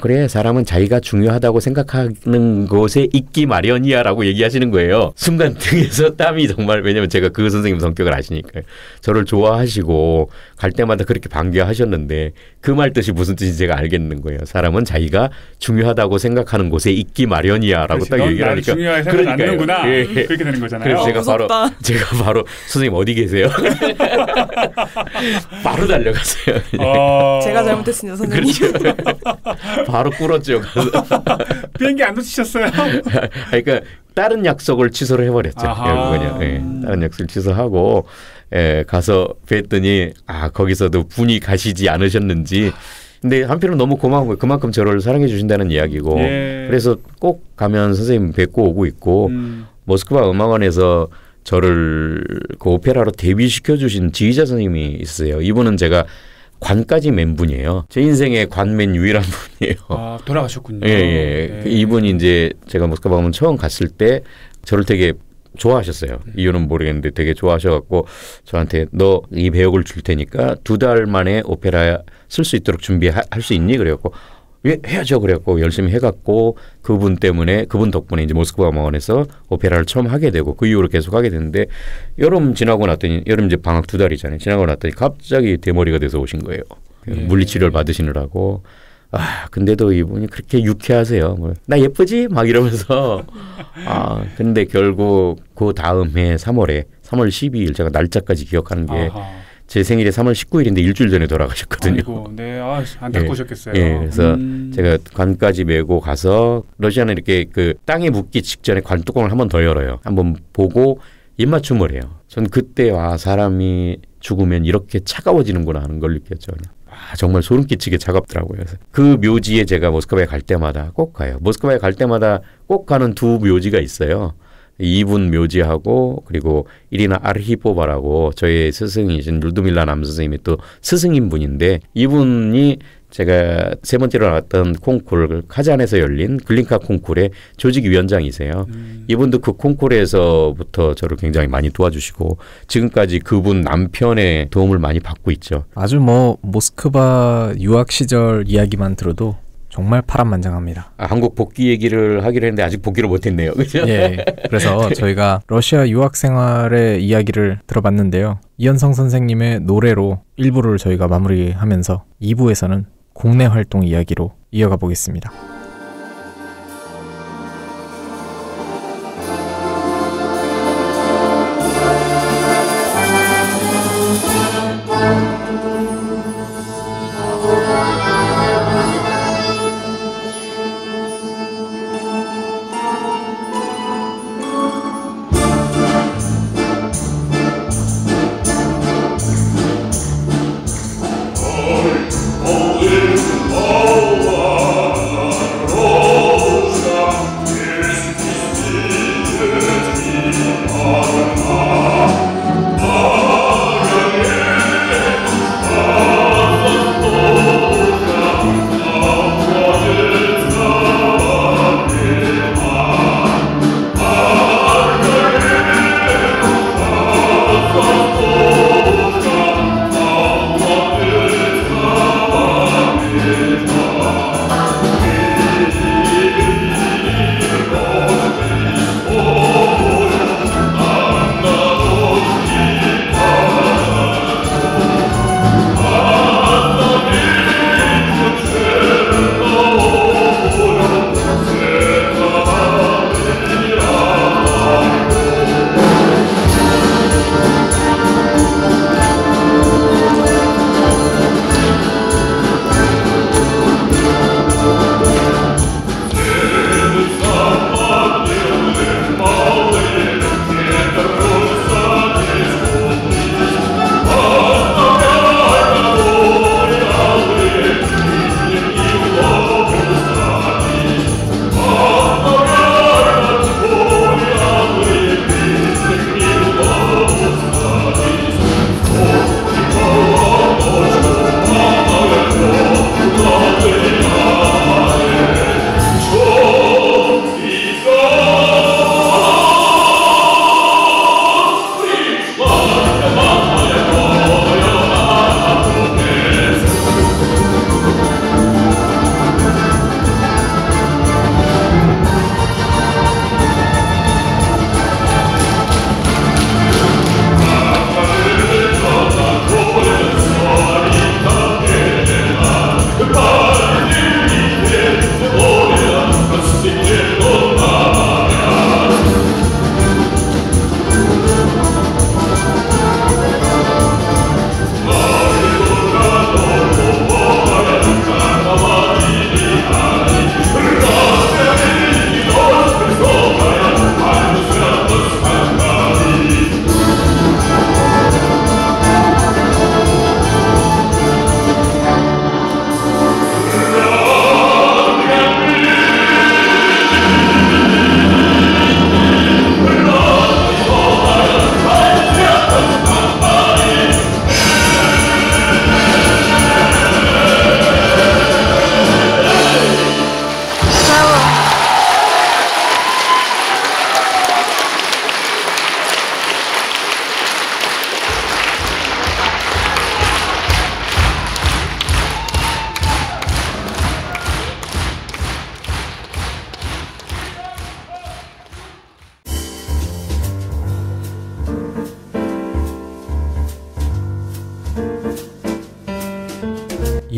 그래 사람은 자기가 중요하다고 생각하는 곳에 있기 마련이야 라고 얘기하시는 거예요. 순간 등에서 땀이 정말, 왜냐면 제가 그 선생님 성격을 아시니까요. 저를 좋아하시고 갈 때마다 그렇게 반겨하셨는데 그 말 뜻이 무슨 뜻인지 제가 알겠는 거예요. 사람은 자기가 중요하다고 생각하는 곳에 있기 마련이야 라고 딱 얘기를 하니까 중요하게 생각 안 하는구나. 예. 그렇게 되는 거잖아요. 그래서 제가 바로 선생님 어디 계세요? 바로 달려갔어요. 제가 잘못했습니다, 선생님. 그렇죠. 바로 꿇었죠. 비행기 안 놓치셨어요? 그러니까 다른 약속을 취소를 해버렸죠. 결국은요. 예, 다른 약속을 취소하고 가서 뵀더니 거기서도 분이 가시지 않으셨는지. 근데 한편으로 너무 고마운 거예요. 그만큼 저를 사랑해 주신다는 이야기고. 예. 그래서 꼭 가면 선생님 뵙고 오고 있고 모스크바 음악원에서 저를 그 오페라로 데뷔시켜 주신 지휘자 선생님이 있어요. 이분은 제가 관까지 맨 분이에요. 제 인생의 관 맨 유일한 분이에요. 돌아가셨군요. 예. 네. 이분이 이제 제가 모스크바 음악원 처음 갔을 때 저를 되게 좋아하셨어요. 이유는 모르겠는데 되게 좋아하셔갖고 저한테 너 이 배역을 줄 테니까 2달 만에 오페라 쓸 수 있도록 준비할 수 있니? 그래갖고 예, 해야죠. 그래갖고 열심히 해갖고 그분 덕분에 이제 모스크바 음악원에서 오페라를 처음 하게 되고 그 이후로 계속 하게 됐는데 여름 지나고 났더니 여름 이제 방학 2달이잖아요. 지나고 났더니 갑자기 대머리가 돼서 오신 거예요. 물리치료를 받으시느라고. 근데도 이분이 그렇게 유쾌하세요. 나 예쁘지? 막 이러면서. 근데 결국 그 다음 해 3월 12일 제가 날짜까지 기억하는 게 제 생일이 3월 19일인데 일주일 전에 돌아가셨거든요. 아이고, 네, 안타까우셨겠어요. 예, 그래서 제가 관까지 메고 가서 러시아는 이렇게 그 땅에 묻기 직전에 관 뚜껑을 한 번 더 열어요. 한번 보고 입맞춤을 해요. 전 그때 사람이 죽으면 이렇게 차가워지는구나 하는 걸 느꼈죠. 그냥. 정말 소름 끼치게 차갑더라고요. 그래서 그 묘지에 제가 모스크바에 갈 때마다 꼭 가요. 모스크바에 갈 때마다 꼭 가는 두 묘지가 있어요. 이분 묘지하고 그리고 이리나 아르히포바라고 저의 스승이신 루드밀라 남 선생님이 또 스승인 분인데 이분이 제가 세 번째로 나왔던 콩쿠르 카잔에서 열린 글린카 콩쿠르의 조직위원장이세요. 이분도 그 콩쿠르에서부터 저를 굉장히 많이 도와주시고 지금까지 그분 남편의 도움을 많이 받고 있죠. 아주 모스크바 유학 시절 이야기만 들어도 정말 파란만장합니다. 한국 복귀 얘기를 하기로 했는데 아직 복귀를 못했네요. 그렇죠? 예. 그래서 저희가 러시아 유학 생활의 이야기를 들어봤는데요. 이현성 선생님의 노래로 1부를 저희가 마무리하면서 2부에서는 국내 활동 이야기로 이어가 보겠습니다. Oh,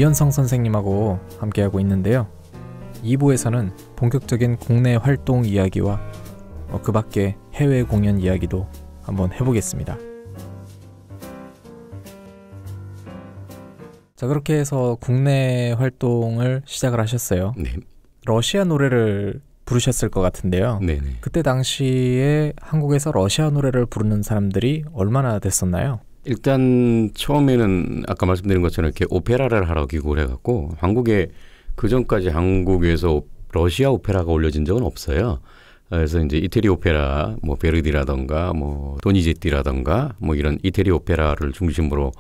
이현성 선생님하고 함께하고 있는데요. 2부에서는 본격적인 국내 활동 이야기와 그 밖에 해외 공연 이야기도 한번 해보겠습니다. 자, 그렇게 해서 국내 활동을 시작을 하셨어요. 네. 러시아 노래를 부르셨을 것 같은데요. 네네. 그때 당시에 한국에서 러시아 노래를 부르는 사람들이 얼마나 됐었나요? 일단 처음에는 아까 말씀드린 것처럼 이렇게 오페라를 하러 귀국을 해갖고 한국에 그 전까지 한국에서 러시아 오페라가 올려진 적은 없어요. 그래서 이제 이태리 오페라, 뭐 베르디라던가, 뭐 도니제티라던가, 뭐 이런 이태리 오페라를 중심으로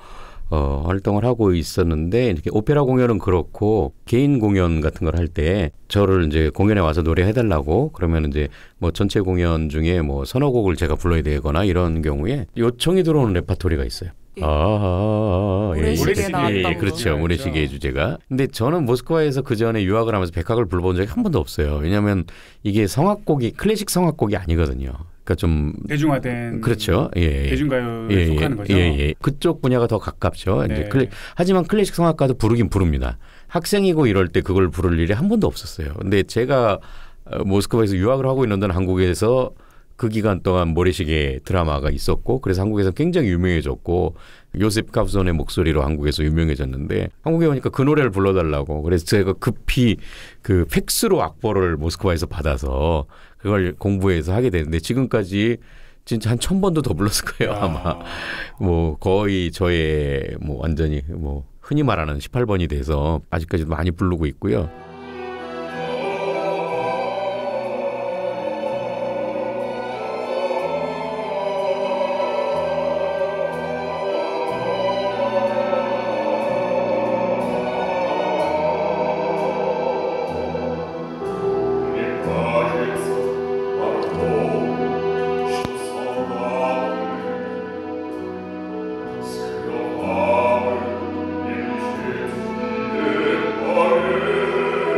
활동을 하고 있었는데 이렇게 오페라 공연은 그렇고 개인 공연 같은 걸 할 때 저를 이제 공연에 와서 노래해달라고 그러면 이제 뭐 전체 공연 중에 뭐 서너 곡을 제가 불러야 되거나 이런 경우에 요청이 들어오는 레파토리가 있어요. 예. 모래시계 나왔다고. 그렇죠. 모래시계의 주제가. 근데 저는 모스크바에서 그 전에 유학을 하면서 백학을 불러본 적이 한 번도 없어요. 왜냐하면 이게 성악곡이 클래식 성악곡이 아니거든요. 그러니까 좀 대중화된 그렇죠. 예. 대중가요에 속하는 거죠. 예. 그쪽 분야가 더 가깝죠. 네. 이제 하지만 클래식 성악가도 부르긴 부릅니다. 학생이고 이럴 때 그걸 부를 일이 한 번도 없었어요. 근데 제가 모스크바에서 유학을 하고 있는 데는 한국에서 그 기간 동안 모래시계 드라마가 있었고 그래서 한국에서 굉장히 유명해졌고 요셉 갑손의 목소리로 한국에서 유명해졌는데 한국에 오니까 그 노래를 불러달라고 그래서 제가 급히 그 팩스로 악보를 모스크바에서 받아서 그걸 공부해서 하게 되는데 지금까지 진짜 한 1000번도 더 불렀을 거예요 아마. 뭐 거의 저의 뭐 완전히 뭐 흔히 말하는 18번이 돼서 아직까지도 많이 부르고 있고요. Скрывал, и мчит, и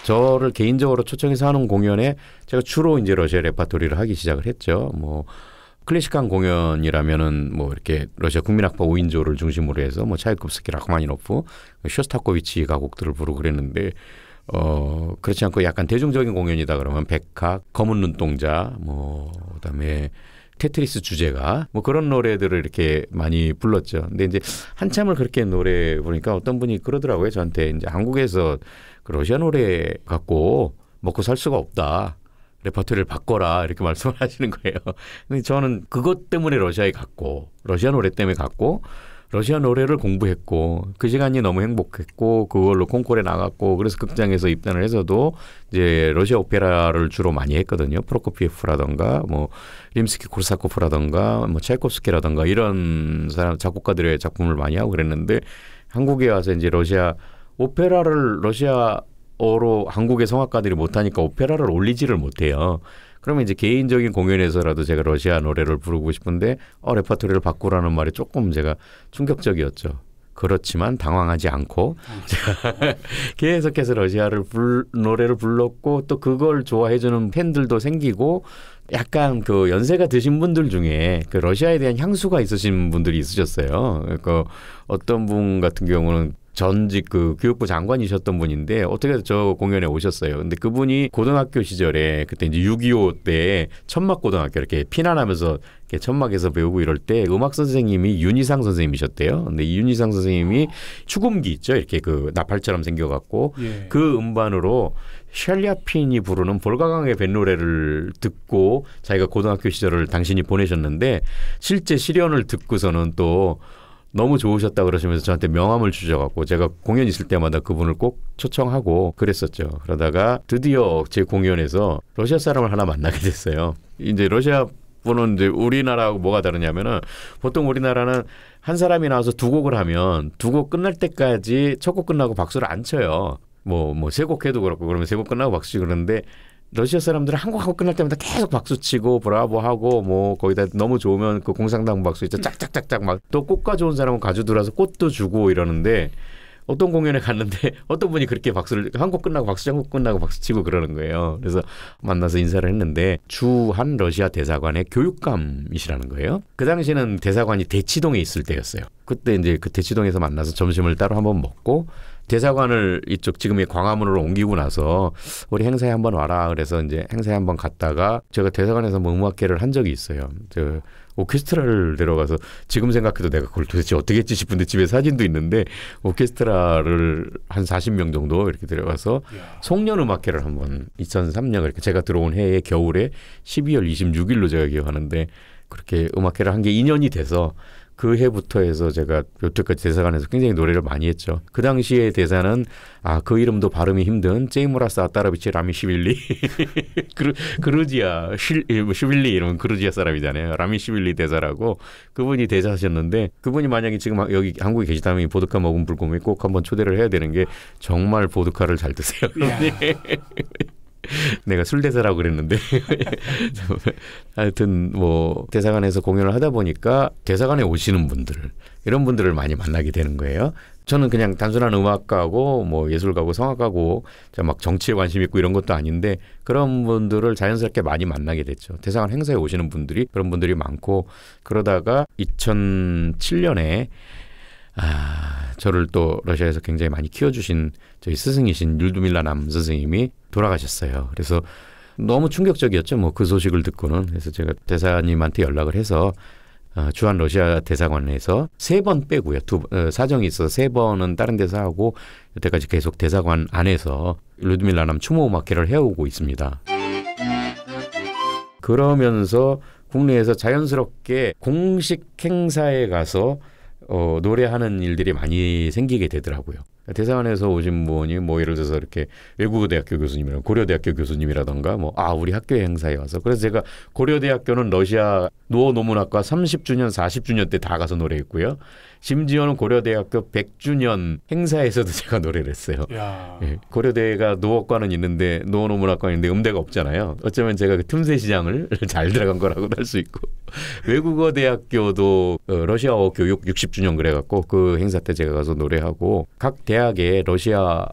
저를 개인적으로 초청해서 하는 공연에 제가 주로 이제 러시아 레파토리를 하기 시작을 했죠. 뭐 클래식한 공연이라면은 뭐 이렇게 러시아 국민악파 5인조를 중심으로 해서 뭐 차이콥스키, 라흐마니노프, 쇼스타코비치 가곡들을 부르고 그랬는데 그렇지 않고 약간 대중적인 공연이다 그러면 백학, 검은 눈동자, 뭐 그다음에 테트리스 주제가 뭐 그런 노래들을 이렇게 많이 불렀죠. 근데 이제 한참을 그렇게 노래 부르니까 어떤 분이 그러더라고요. 저한테 이제 한국에서 그 러시아 노래 갖고 먹고 살 수가 없다. 레퍼토리를 바꿔라 이렇게 말씀을 하시는 거예요. 근데 저는 그것 때문에 러시아에 갔고 러시아 노래 때문에 갔고 러시아 노래를 공부했고 그 시간이 너무 행복했고 그걸로 콩쿠르에 나갔고 그래서 극장에서 입단을 해서도 이제 러시아 오페라를 주로 많이 했거든요. 프로코피에프라던가 뭐 림스키 코르사코프라던가 뭐 차이콥스키라던가 이런 사람 작곡가들의 작품을 많이 하고 그랬는데 한국에 와서 이제 러시아 오페라를 러시아어로 한국의 성악가들이 못하니까 오페라를 올리지를 못해요. 그러면 이제 개인적인 공연에서라도 제가 러시아 노래를 부르고 싶은데 레퍼토리를 바꾸라는 말이 조금 제가 충격적이었죠. 그렇지만 당황하지 않고 제가 계속해서 러시아를 노래를 불렀고 또 그걸 좋아해주는 팬들도 생기고 약간 그 연세가 드신 분들 중에 그 러시아에 대한 향수가 있으신 분들이 있으셨어요. 그러니까 어떤 분 같은 경우는 전직 그 교육부 장관이셨던 분인데 어떻게 저 공연에 오셨어요. 근데 그분이 고등학교 시절에 그때 이제 6.25 때 천막고등학교 이렇게 피난하면서 이렇게 천막에서 배우고 이럴 때 음악 선생님이 윤희상 선생님이셨대요. 근데 이 윤희상 선생님이 축음기 있죠. 이렇게 그 나팔처럼 생겨갖고 그 음반으로 샬리아핀이 부르는 볼가강의 뱃노래를 듣고 자기가 고등학교 시절을 당신이 보내셨는데 실제 실연을 듣고서는 또 너무 좋으셨다 그러시면서 저한테 명함을 주셔갖고 제가 공연 있을 때마다 그분을 꼭 초청하고 그랬었죠. 그러다가 드디어 제 공연에서 러시아 사람을 하나 만나게 됐어요. 이제 러시아 분은 이제 우리나라하고 뭐가 다르냐면은 보통 우리나라는 한 사람이 나와서 두 곡을 하면 두 곡 끝날 때까지 첫 곡 끝나고 박수를 안 쳐요. 뭐 세 곡 해도 그렇고 그러면 세 곡 끝나고 박수 치고 그러는데 러시아 사람들은 한 곡 하고 끝날 때마다 계속 박수치고 브라보 하고 뭐 거기다 너무 좋으면 그 공상당 박수 있죠. 짝짝짝짝 막 또 꽃가 좋은 사람은 가져 들어와서 꽃도 주고 이러는데 어떤 공연에 갔는데 어떤 분이 그렇게 박수를 한 곡 끝나고 박수 한 곡 끝나고 박수치고 그러는 거예요. 그래서 만나서 인사를 했는데 주한 러시아 대사관의 교육감이시라는 거예요. 그 당시에는 대사관이 대치동에 있을 때였어요. 그때 이제 그 대치동에서 만나서 점심을 따로 한번 먹고 대사관을 이쪽 지금의 광화문으로 옮기고 나서 우리 행사에 한번 와라 그래서 이제 행사에 한번 갔다가 제가 대사관에서 뭐 음악회를 한 적이 있어요. 저 오케스트라를 데려가서 지금 생각해도 내가 그걸 도대체 어떻게 했지 싶은데 집에 사진도 있는데 오케스트라를 한 40명 정도 이렇게 데려가서 송년 음악회를 한번 2003년 이렇게 제가 들어온 해의 겨울에 12월 26일로 제가 기억하는데 그렇게 음악회를 한 게 2년이 돼서 그 해부터 해서 제가 여태까지 대사관에서 굉장히 노래를 많이 했죠. 그 당시에 대사는 그 이름도 발음이 힘든 제이무라스 아따라비치 라미시빌리 그루지아 시빌리 이러면 그루지아 사람이잖아요. 라미시빌리 대사라고 그분이 대사하셨는데 그분이 만약에 지금 여기 한국에 계시다면 이 보드카 먹은 불고기 꼭 한번 초대를 해야 되는 게 정말 보드카를 잘 드세요. 내가 술대사라고 그랬는데 하여튼 뭐 대사관에서 공연을 하다 보니까 대사관에 오시는 분들 이런 분들을 많이 만나게 되는 거예요. 저는 그냥 단순한 음악가고 뭐 예술가고 성악가고 막 정치에 관심 있고 이런 것도 아닌데 그런 분들을 자연스럽게 많이 만나게 됐죠. 대사관 행사에 오시는 분들이 그런 분들이 많고 그러다가 2007년에 저를 또 러시아에서 굉장히 많이 키워주신 저희 스승이신 율두밀라 남 스승님이 돌아가셨어요. 그래서 너무 충격적이었죠. 뭐 그 소식을 듣고는. 그래서 제가 대사님한테 연락을 해서 주한 러시아 대사관에서 3번 빼고요. 사정이 있어서 3번은 다른 데서 하고 여태까지 계속 대사관 안에서 율두밀라 남 추모 음악회를 해오고 있습니다. 그러면서 국내에서 자연스럽게 공식 행사에 가서 노래하는 일들이 많이 생기게 되더라고요. 대사관에서 오신 분이 뭐 예를 들어서 이렇게 외국어대학교 교수님이랑 고려대학교 교수님이라던가 우리 학교의 행사에 와서 그래서 제가 고려대학교는 러시아 노어 노문학과 30주년 40주년 때 다 가서 노래했고요. 심지어는 고려대학교 100주년 행사에서도 제가 노래를 했어요. 예, 고려대가 노어과는 있는데 노어 노문학과는 있는데 음대가 없잖아요. 어쩌면 제가 그 틈새 시장을 잘 들어간 거라고도 할 수 있고 외국어대학교도 러시아어 교육 60주년 그래갖고 그 행사 때 제가 가서 노래하고 각 대학에 러시아어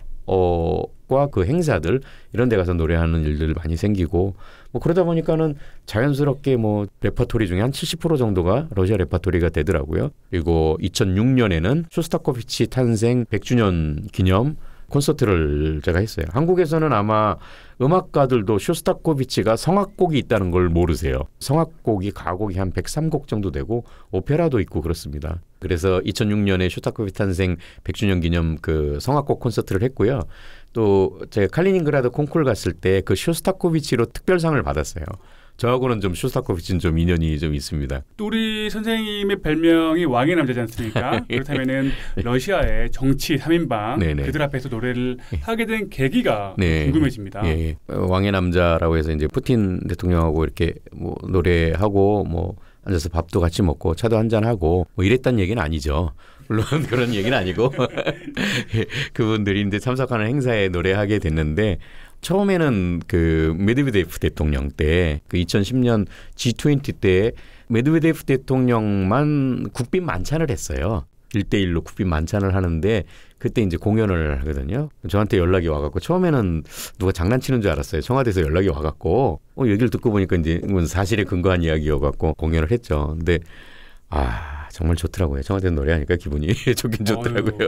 콘서트과 그 행사들 이런 데 가서 노래하는 일들 많이 생기고 뭐 그러다 보니까는 자연스럽게 뭐 레퍼토리 중에 한 70% 정도가 러시아 레퍼토리가 되더라고요. 그리고 2006년에는 쇼스타코비치 탄생 100주년 기념 콘서트를 제가 했어요. 한국에서는 아마 음악가들도 쇼스타코비치가 성악곡이 있다는 걸 모르세요. 성악곡이 가곡이 한 103곡 정도 되고 오페라도 있고 그렇습니다. 그래서 2006년에 쇼스타코비치 탄생 100주년 기념 그 성악곡 콘서트를 했고요. 또 제가 칼리닝그라드 콩쿠르 갔을 때 그 쇼스타코비치로 특별상을 받았어요. 저하고는 좀 쇼스타코비치는 좀 인연이 좀 있습니다. 또 우리 선생님의 별명이 왕의 남자지 않습니까? 그렇다면은 러시아의 정치 3인방 네네. 그들 앞에서 노래를 하게 된 계기가 네. 궁금해집니다. 예. 왕의 남자라고 해서 이제 푸틴 대통령하고 이렇게 뭐 노래하고 뭐 앉아서 밥도 같이 먹고 차도 한잔하고 뭐 이랬단 얘기는 아니죠. 물론 그런 얘기는 아니고 그분들이 이제 참석하는 행사에 노래하게 됐는데 처음에는 그 메드베데프 대통령 때 그 2010년 G20 때 메드베데프 대통령만 국빈 만찬을 했어요. 1대1로 국빈 만찬을 하는데 그때 이제 공연을 하거든요. 저한테 연락이 와갖고 처음에는 누가 장난치는 줄 알았어요. 청와대에서 연락이 와갖고 얘기를 듣고 보니까 이제 사실에 근거한 이야기여갖고 공연을 했죠. 근데 정말 좋더라고요. 청와대 노래하니까 기분이 좋긴 좋더라고요.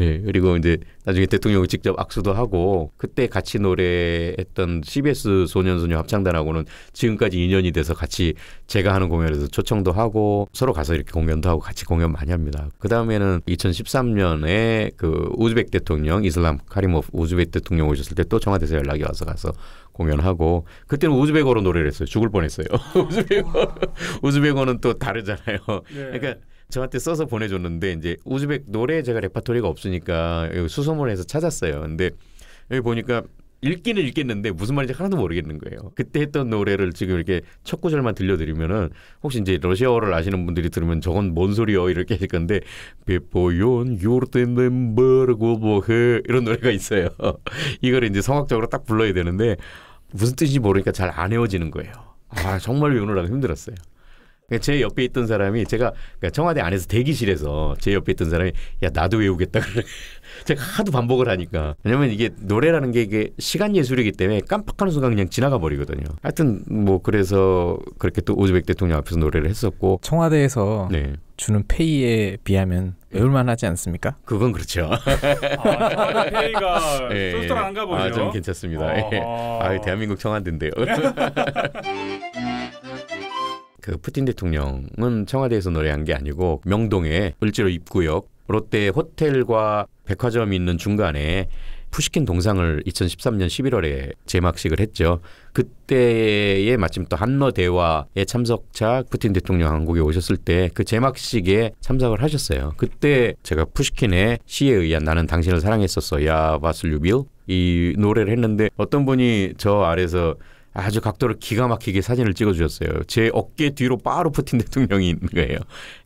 예, 그리고 이제 나중에 대통령이 직접 악수도 하고 그때 같이 노래했던 CBS 소년소녀 합창단하고는 지금까지 인연이 돼서 같이 제가 하는 공연에서 초청도 하고 서로 가서 이렇게 공연도 하고 같이 공연 많이 합니다. 그 다음에는 2013년에 그 우즈벡 대통령 이슬람 카리모프 우즈벡 대통령 오셨을 때 또 청와대에서 연락이 와서 가서 공연하고 그때는 우즈벡어로 노래를 했어요. 죽을 뻔했어요. 우즈벡어는 또 다르잖아요. 네. 그러니까 저한테 써서 보내줬는데 이제 우즈벡 노래 제가 레파토리가 없으니까 여기 수소문해서 찾았어요. 근데 여기 보니까 읽기는 읽겠는데 무슨 말인지 하나도 모르겠는 거예요. 그때 했던 노래를 지금 이렇게 첫 구절만 들려드리면은 혹시 이제 러시아어를 아시는 분들이 들으면 저건 뭔 소리요 이렇게 하실 건데 베포연 요르텐덴버르고보헤 이런 노래가 있어요. 이걸 이제 성악적으로 딱 불러야 되는데 무슨 뜻인지 모르니까 잘 안 외워지는 거예요. 정말 외우느라고 힘들었어요. 제 옆에 있던 사람이 그러니까 청와대 안에서 대기실에서 제 옆에 있던 사람이 야 나도 외우겠다 그래. 제가 하도 반복을 하니까 왜냐면 이게 노래라는 게 이게 시간 예술이기 때문에 깜빡하는 순간 그냥 지나가 버리거든요. 하여튼 뭐 그래서 그렇게 또 우즈벡 대통령 앞에서 노래를 했었고 청와대에서 네. 주는 페이에 비하면 외울만하지 않습니까? 그건 그렇죠. 청와대 페이가 쏠쏠한가 보네요. 좀 괜찮습니다. 대한민국 청와대인데요. 그 푸틴 대통령은 청와대에서 노래한 게 아니고 명동의 을지로 입구역 롯데 호텔과 백화점이 있는 중간에 푸시킨 동상을 2013년 11월에 제막식을 했죠. 그때에 마침 또 한러 대화에 참석자 푸틴 대통령 한국에 오셨을 때 그 제막식에 참석을 하셨어요. 그때 제가 푸시킨의 시에 의한 나는 당신을 사랑했었어 야 바슬류빌 이 노래를 했는데 어떤 분이 저 아래서 아주 각도를 기가 막히게 사진을 찍어주셨어요. 제 어깨 뒤로 바로 푸틴 대통령이 있는 거예요.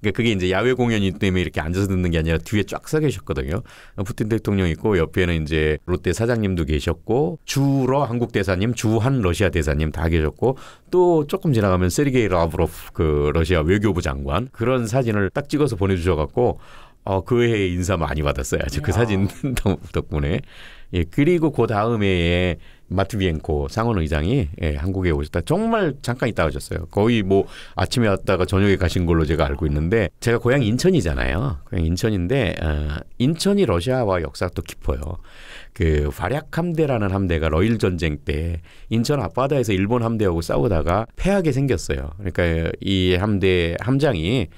그러니까 그게 이제 야외 공연이기 때문에 이렇게 앉아서 듣는 게 아니라 뒤에 쫙 서 계셨거든요. 푸틴 대통령 있고 옆에는 이제 롯데 사장님도 계셨고 주러 한국 대사님, 주한 러시아 대사님 다 계셨고 또 조금 지나가면 세르게이 라브로프 그 러시아 외교부 장관 그런 사진을 딱 찍어서 보내주셔갖고 그 해에 인사 많이 받았어요. 아주 그 사진 덕분에. 예, 그리고 그 다음 해에 마트비엔코 상원 의장이 한국에 오셨다. 정말 잠깐 있다 오셨어요. 거의 뭐 아침에 왔다가 저녁에 가신 걸로 제가 알고 있는데 제가 고향 인천이잖아요. 고향 인천인데 인천이 러시아와 역사가 또 깊어요. 그 발약 함대라는 함대가 러일 전쟁 때 인천 앞바다에서 일본 함대하고 싸우다가 패하게 생겼어요. 그러니까 이 함대 함장이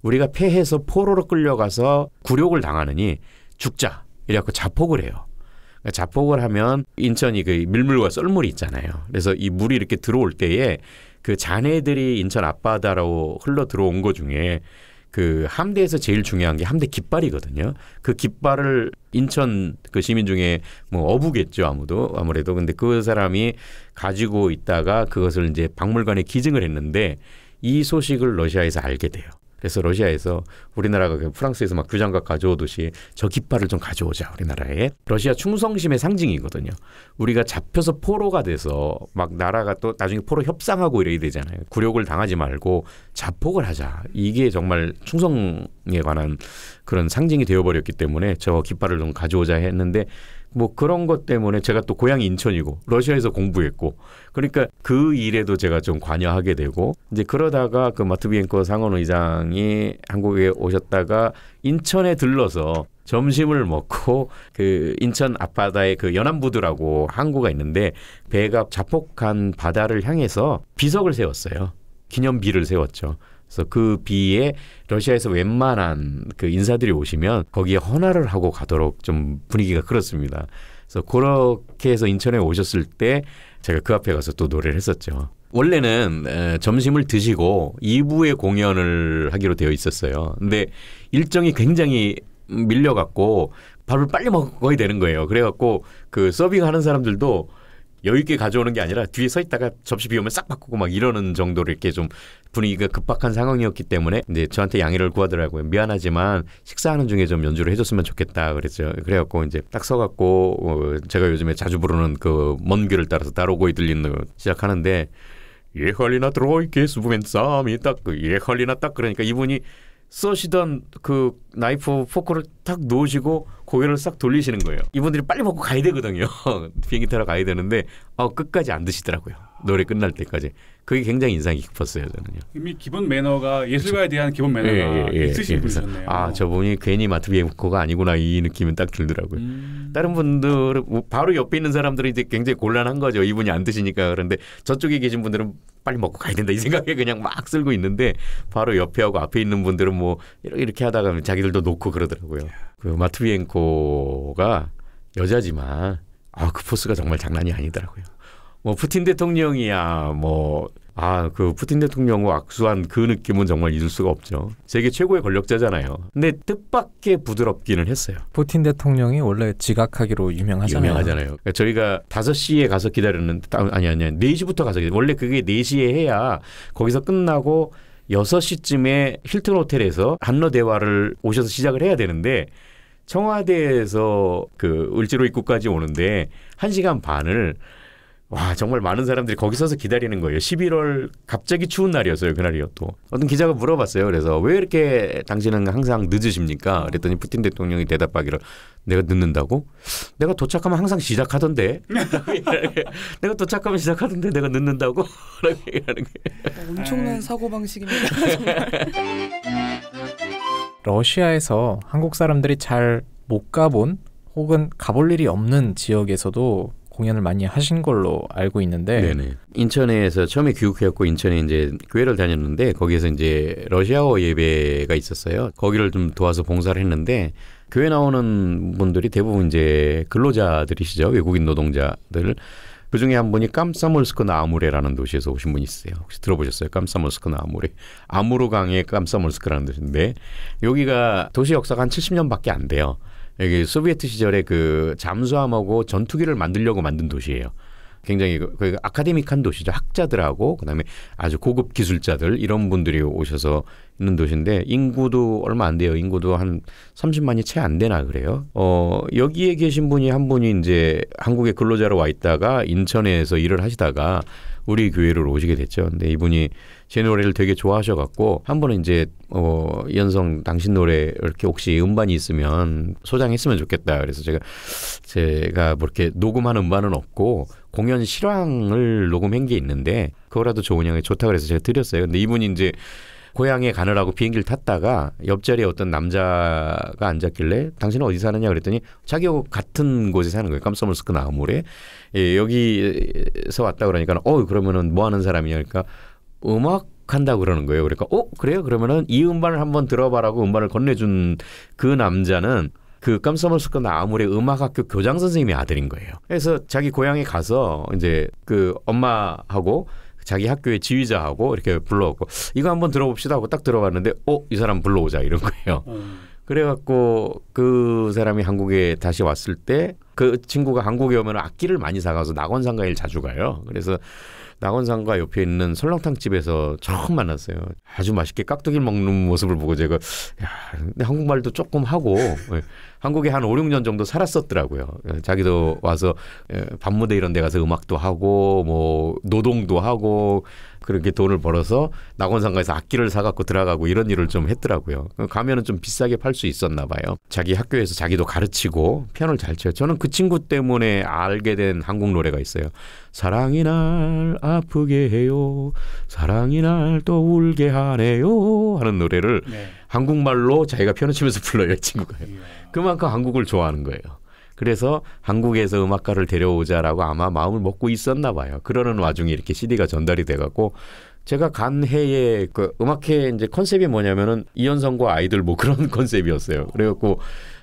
우리가 패해서 포로로 끌려가서 굴욕을 당하느니 죽자 이래갖고 자폭을 해요. 자폭을 하면 인천이 그 밀물과 썰물이 있잖아요. 그래서 이 물이 이렇게 들어올 때에 그 잔해들이 인천 앞바다로 흘러 들어온 것 중에 그 함대에서 제일 중요한 게 함대 깃발이거든요. 그 깃발을 인천 그 시민 중에 뭐 어부겠죠 아무래도 근데 그 사람이 가지고 있다가 그것을 이제 박물관에 기증을 했는데 이 소식을 러시아에서 알게 돼요. 그래서 러시아에서 우리나라가 프랑스에서 막 규장각 가져오듯이 저 깃발을 좀 가져오자 우리나라에. 러시아 충성심의 상징이거든요. 우리가 잡혀서 포로가 돼서 막 나라가 또 나중에 포로 협상하고 이래야 되잖아요. 굴욕을 당하지 말고 자폭을 하자. 이게 정말 충성에 관한 그런 상징이 되어버렸기 때문에 저 깃발을 좀 가져오자 했는데 뭐 그런 것 때문에 제가 또 고향이 인천이고 러시아에서 공부했고 그러니까 그 일에도 제가 좀 관여하게 되고 이제 그러다가 그 마트비엔코 상원의장이 한국에 오셨다가 인천에 들러서 점심을 먹고 그 인천 앞바다에 그 연안부두라고 항구가 있는데 배가 자폭한 바다를 향해서 비석을 세웠어요. 기념비를 세웠죠. 그래서 그 비에 러시아에서 웬만한 그 인사들이 오시면 거기에 헌화를 하고 가도록 좀 분위기가 그렇습니다. 그래서 그렇게 해서 인천에 오셨을 때 제가 그 앞에 가서 또 노래를 했었죠. 원래는 점심을 드시고 2부의 공연을 하기로 되어 있었어요. 근데 일정이 굉장히 밀려갖고 밥을 빨리 먹어야 되는 거예요. 그래갖고 그 서빙하는 사람들도 여유 있게 가져오는 게 아니라 뒤에 서 있다가 접시 비우면 싹 바꾸고 막 이러는 정도로 이렇게 좀 분위기가 급박한 상황이었기 때문에 이제 저한테 양해를 구하더라고요. 미안하지만 식사하는 중에 좀 연주를 해줬으면 좋겠다 그랬죠. 그래갖고 이제 딱 서갖고 제가 요즘에 자주 부르는 그 먼 길을 따라서 따로고이 들리는 거 시작하는데 예할리나 트로이케 수부멘쌈이 딱 예할리나 딱 그러니까 이분이 써시던 그 나이프 포크를 탁 놓으시고 고개를 싹 돌리시는 거예요. 이분들이 빨리 먹고 가야 되거든요. 비행기 타러 가야 되는데 끝까지 안 드시더라고요. 노래 끝날 때까지. 그게 굉장히 인상이 깊었어요. 저는요. 이미 기본 매너가 예술가에 대한 기본 매너가 있으신 분이셨네요. 아 저분이 괜히 마트비엔코가 아니구나 이 느낌은 딱 들더라고요. 다른 분들은 바로 옆에 있는 사람들은 이제 굉장히 곤란한 거죠. 이분이 안 드시니까. 그런데 저쪽에 계신 분들은 빨리 먹고 가야 된다 이 생각에 그냥 막 쓸고 있는데 바로 옆에 하고 앞에 있는 분들은 뭐 이렇게 하다가 자기들도 놓고 그러더라고요. 그 마트비엔코가 여자지만 그 포스가 정말 장난이 아니더라고요. 뭐 푸틴 대통령이야 그 푸틴 대통령과 악수한 그 느낌은 정말 잊을 수가 없죠. 세계 최고의 권력자잖아요. 근데 뜻밖의 부드럽기는 했어요. 푸틴 대통령이 원래 지각하기로 유명하잖아요. 그러니까 저희가 5시에 가서 기다렸는데 아니 4시부터 가서 기다렸는데 원래 그게 4시에 해야 거기서 끝나고 6시쯤에 힐튼 호텔에서 한러 대화를 오셔서 시작을 해야 되는데 청와대에서 그 을지로 입구까지 오는데 1시간 반을 정말 많은 사람들이 거기 서서 기다리는 거예요. 11월 갑자기 추운 날이었어요. 그날이요 또. 어떤 기자가 물어봤어요. 그래서 왜 이렇게 당신은 항상 늦으십니까? 그랬더니 푸틴 대통령이 대답하기를 내가 늦는다고? 내가 도착하면 항상 시작하던데. 내가 도착하면 시작하던데 내가 늦는다고? 라고 얘기하는 거예요. 엄청난 사고방식입니다. 러시아에서 한국 사람들이 잘 못 가본 혹은 가볼 일이 없는 지역에서도 공연을 많이 하신 걸로 알고 있는데 네네. 인천에서 처음에 귀국해갖고 인천에 이제 교회를 다녔는데 거기에서 이제 러시아어 예배가 있었어요. 거기를 좀 도와서 봉사를 했는데 교회 나오는 분들이 대부분 이제 근로자들이시죠. 외국인 노동자들. 그중에 한 분이 깜사몰스크나 아무레라는 도시에서 오신 분이 있어요. 혹시 들어보셨어요? 깜사몰스크나 아무레. 아무르강의 깜사몰스크라는 도시인데 여기가 도시 역사가 한 70년밖에 안 돼요. 여기 소비에트 시절에 그 잠수함하고 전투기를 만들려고 만든 도시예요. 굉장히 그 아카데믹한 도시죠. 학자들하고 그다음에 아주 고급 기술자들 이런 분들이 오셔서 있는 도시인데 인구도 얼마 안 돼요. 인구도 한 30만이 채 안 되나 그래요. 여기에 계신 분이 한 분이 이제 한국에 근로자로 와 있다가 인천에서 일을 하시다가 우리 교회를 오시게 됐죠. 근데 이분이 제 노래를 되게 좋아하셔갖고 한 번은 이제 이현성 당신 노래 이렇게 혹시 음반이 있으면 소장했으면 좋겠다. 그래서 제가 뭐 이렇게 녹음한 음반은 없고 공연 실황을 녹음한 게 있는데 그거라도 좋으냐고 좋다 그래서 제가 드렸어요. 근데 이분이 이제 고향에 가느라고 비행기를 탔다가 옆자리에 어떤 남자가 앉았길래 당신은 어디 사느냐 그랬더니 자기하고 같은 곳에 사는 거예요. 깜사몰스크 나무래. 여기서 왔다 그러니까 그러면은 뭐 하는 사람이냐 그러니까 음악 한다고 그러는 거예요. 그러니까 그래요? 그러면은 이 음반을 한번 들어봐라고 음반을 건네준 그 남자는 그 깜사몰스크 나무래 음악학교 교장 선생님의 아들인 거예요. 그래서 자기 고향에 가서 이제 그 엄마하고 자기 학교의 지휘자하고 이렇게 불러오고 이거 한번 들어봅시다 하고 딱 들어봤는데 이 사람 불러오자 이런 거예요. 그래갖고 그 사람이 한국에 다시 왔을 때 그 친구가 한국에 오면 악기를 많이 사가서 낙원상가에 자주 가요. 그래서 낙원상가 옆에 있는 설렁탕 집에서 처음 만났어요. 아주 맛있게 깍두기를 먹는 모습을 보고 제가 근데 한국말도 조금 하고 한국에 한 5, 6년 정도 살았었더라고요. 자기도 와서 밤무대 이런 데 가서 음악도 하고 뭐 노동도 하고 그렇게 돈을 벌어서 낙원상가에서 악기를 사갖고 들어가고 이런 일을 좀 했더라고요. 가면은 좀 비싸게 팔 수 있었나 봐요. 자기 학교에서 자기도 가르치고 피아노를 잘 쳐요. 저는 그 그 친구 때문에 알게 된 한국 노래가 있어요. 사랑이 날 아프게 해요. 사랑이 날 또 울게 하네요. 하는 노래를 네. 한국말로 자기가 피아노 치면서 불러요. 이 친구가. 이야. 그만큼 한국을 좋아하는 거예요. 그래서 한국에서 음악가를 데려오자라고 아마 마음을 먹고 있었나 봐요. 그러는 와중에 이렇게 CD가 전달이 돼갖고 제가 간 해에 그 음악회 이제 컨셉이 뭐냐면은 이현성과 아이들 뭐 그런 컨셉이었어요. 그래갖고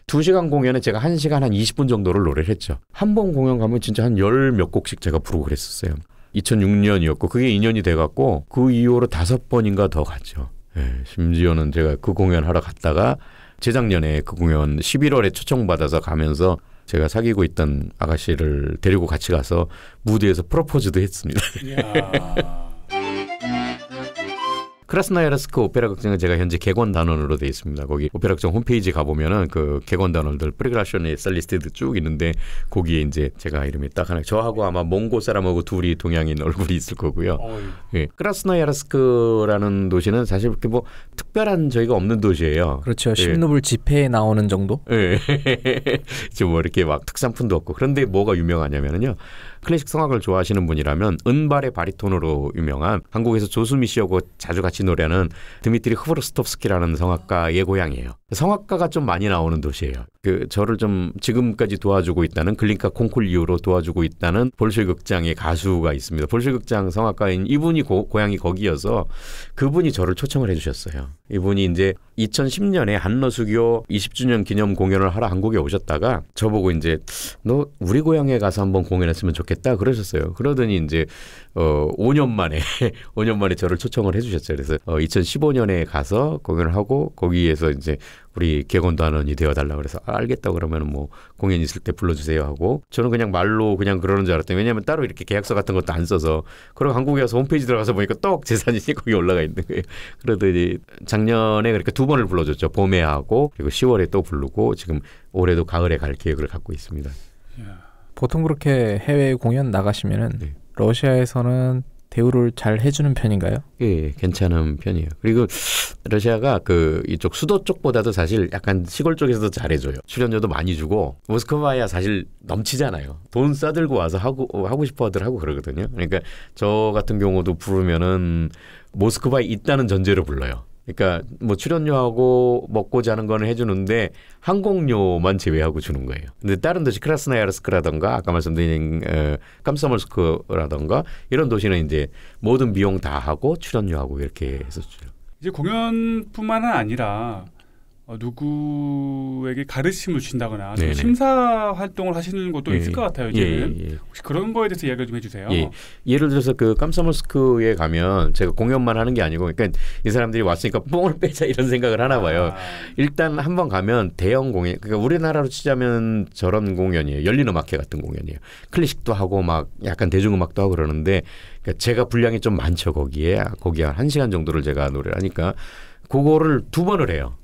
2시간 공연에 제가 1시간 한 20분 정도를 노래를 했죠. 한 번 공연 가면 진짜 한 10몇 곡씩 제가 부르고 그랬었어요. 2006년이었고 그게 2년이 돼갖고 그 이후로 5번인가 더 갔죠. 예, 심지어는 제가 그 공연 하러 갔다가 재작년에 그 공연 11월에 초청받아서 가면서 제가 사귀고 있던 아가씨를 데리고 같이 가서 무대에서 프로포즈도 했습니다. 이야. 크라스나야르스크 오페라 극장은 제가 현재 객원 단원으로 되어 있습니다. 거기 오페라 극장 홈페이지 가보면은 그 객원 단원들 프리그라션의 셀리스트도 쭉 있는데 거기에 이제 제가 이름이 딱 하나 저하고 아마 몽고 사람하고 둘이 동양인 얼굴이 있을 거고요. 예. 크라스나야르스크라는 도시는 사실 그렇게 뭐 특별한 저희가 없는 도시예요. 그렇죠. 심노불 집회에 나오는 정도? 예. 지금 뭐 이렇게 막 특산품도 없고 그런데 뭐가 유명하냐면요. 클래식 성악을 좋아하시는 분이라면 은발의 바리톤으로 유명한 한국에서 조수미 씨하고 자주 같이 노래하는 드미트리 흐브로스톱스키라는 성악가의 고향이에요. 성악가가 좀 많이 나오는 도시예요. 그 저를 좀 지금까지 도와주고 있다는 글린카 콩쿨 이후로 도와주고 있다는 볼쇼이 극장의 가수가 있습니다. 볼쇼이 극장 성악가인 이분이 고향이 거기여서 그분이 저를 초청을 해주셨어요. 이분이 이제 2010년에 한러수교 20주년 기념 공연을 하러 한국에 오셨다가 저보고 이제 너 우리 고향에 가서 한번 공연했으면 좋겠다 그러셨어요. 그러더니 이제 5년 만에 저를 초청을 해주셨어요. 그래서 2015년에 가서 공연을 하고 거기에서 이제 우리 객원단원이 되어달라 그래서 알겠다 그러면 뭐 공연 있을 때 불러주세요 하고 저는 그냥 말로 그냥 그러는 줄 알았더니 왜냐하면 따로 이렇게 계약서 같은 것도 안 써서 그리고 한국에 와서 홈페이지 들어가서 보니까 떡 제 사진이 거기 올라가 있는 거예요. 그러더니 작년에 그렇게 2번을 불러줬죠. 봄에 하고 그리고 10월에 또 부르고 지금 올해도 가을에 갈 계획을 갖고 있습니다. 보통 그렇게 해외 공연 나가시면은 네. 러시아에서는 대우를 잘 해주는 편인가요? 예, 괜찮은 편이에요. 그리고 러시아가 그 이쪽 수도 쪽보다도 사실 약간 시골 쪽에서도 잘해줘요. 출연료도 많이 주고 모스크바야 사실 넘치잖아요. 돈 싸들고 와서 하고 싶어들 하고 그러거든요. 그러니까 저 같은 경우도 부르면은 모스크바에 있다는 전제로 불러요. 그러니까 뭐 출연료하고 먹고 자는 거는 해주는데 항공료만 제외하고 주는 거예요. 근데 다른 도시 크라스나야르스크라던가 아까 말씀드린 깜사몰스크라던가 이런 도시는 이제 모든 비용 다 하고 출연료하고 이렇게 해서 줘요. 이제 공연뿐만은 아니라 누구에게 가르침을 주신다거나 좀 심사 활동을 하시는 것도 있을 것 같아요. 이제는 혹시 그런 거에 대해서 이야기를 좀 해주세요. 예를 들어서 그 깜사몰스크에 가면 제가 공연만 하는 게 아니고 그러니까 이 사람들이 왔으니까 뽕을 빼자 이런 생각을 하나 봐요. 일단 한번 가면 대형 공연 그러니까 우리나라로 치자면 저런 공연이에요. 열린 음악회 같은 공연이에요. 클래식도 하고 막 약간 대중음악도 하고 그러는데 그러니까 제가 분량이 좀 많죠. 거기에 한 1시간 정도를 제가 노래를 하니까 그거를 2번을 해요.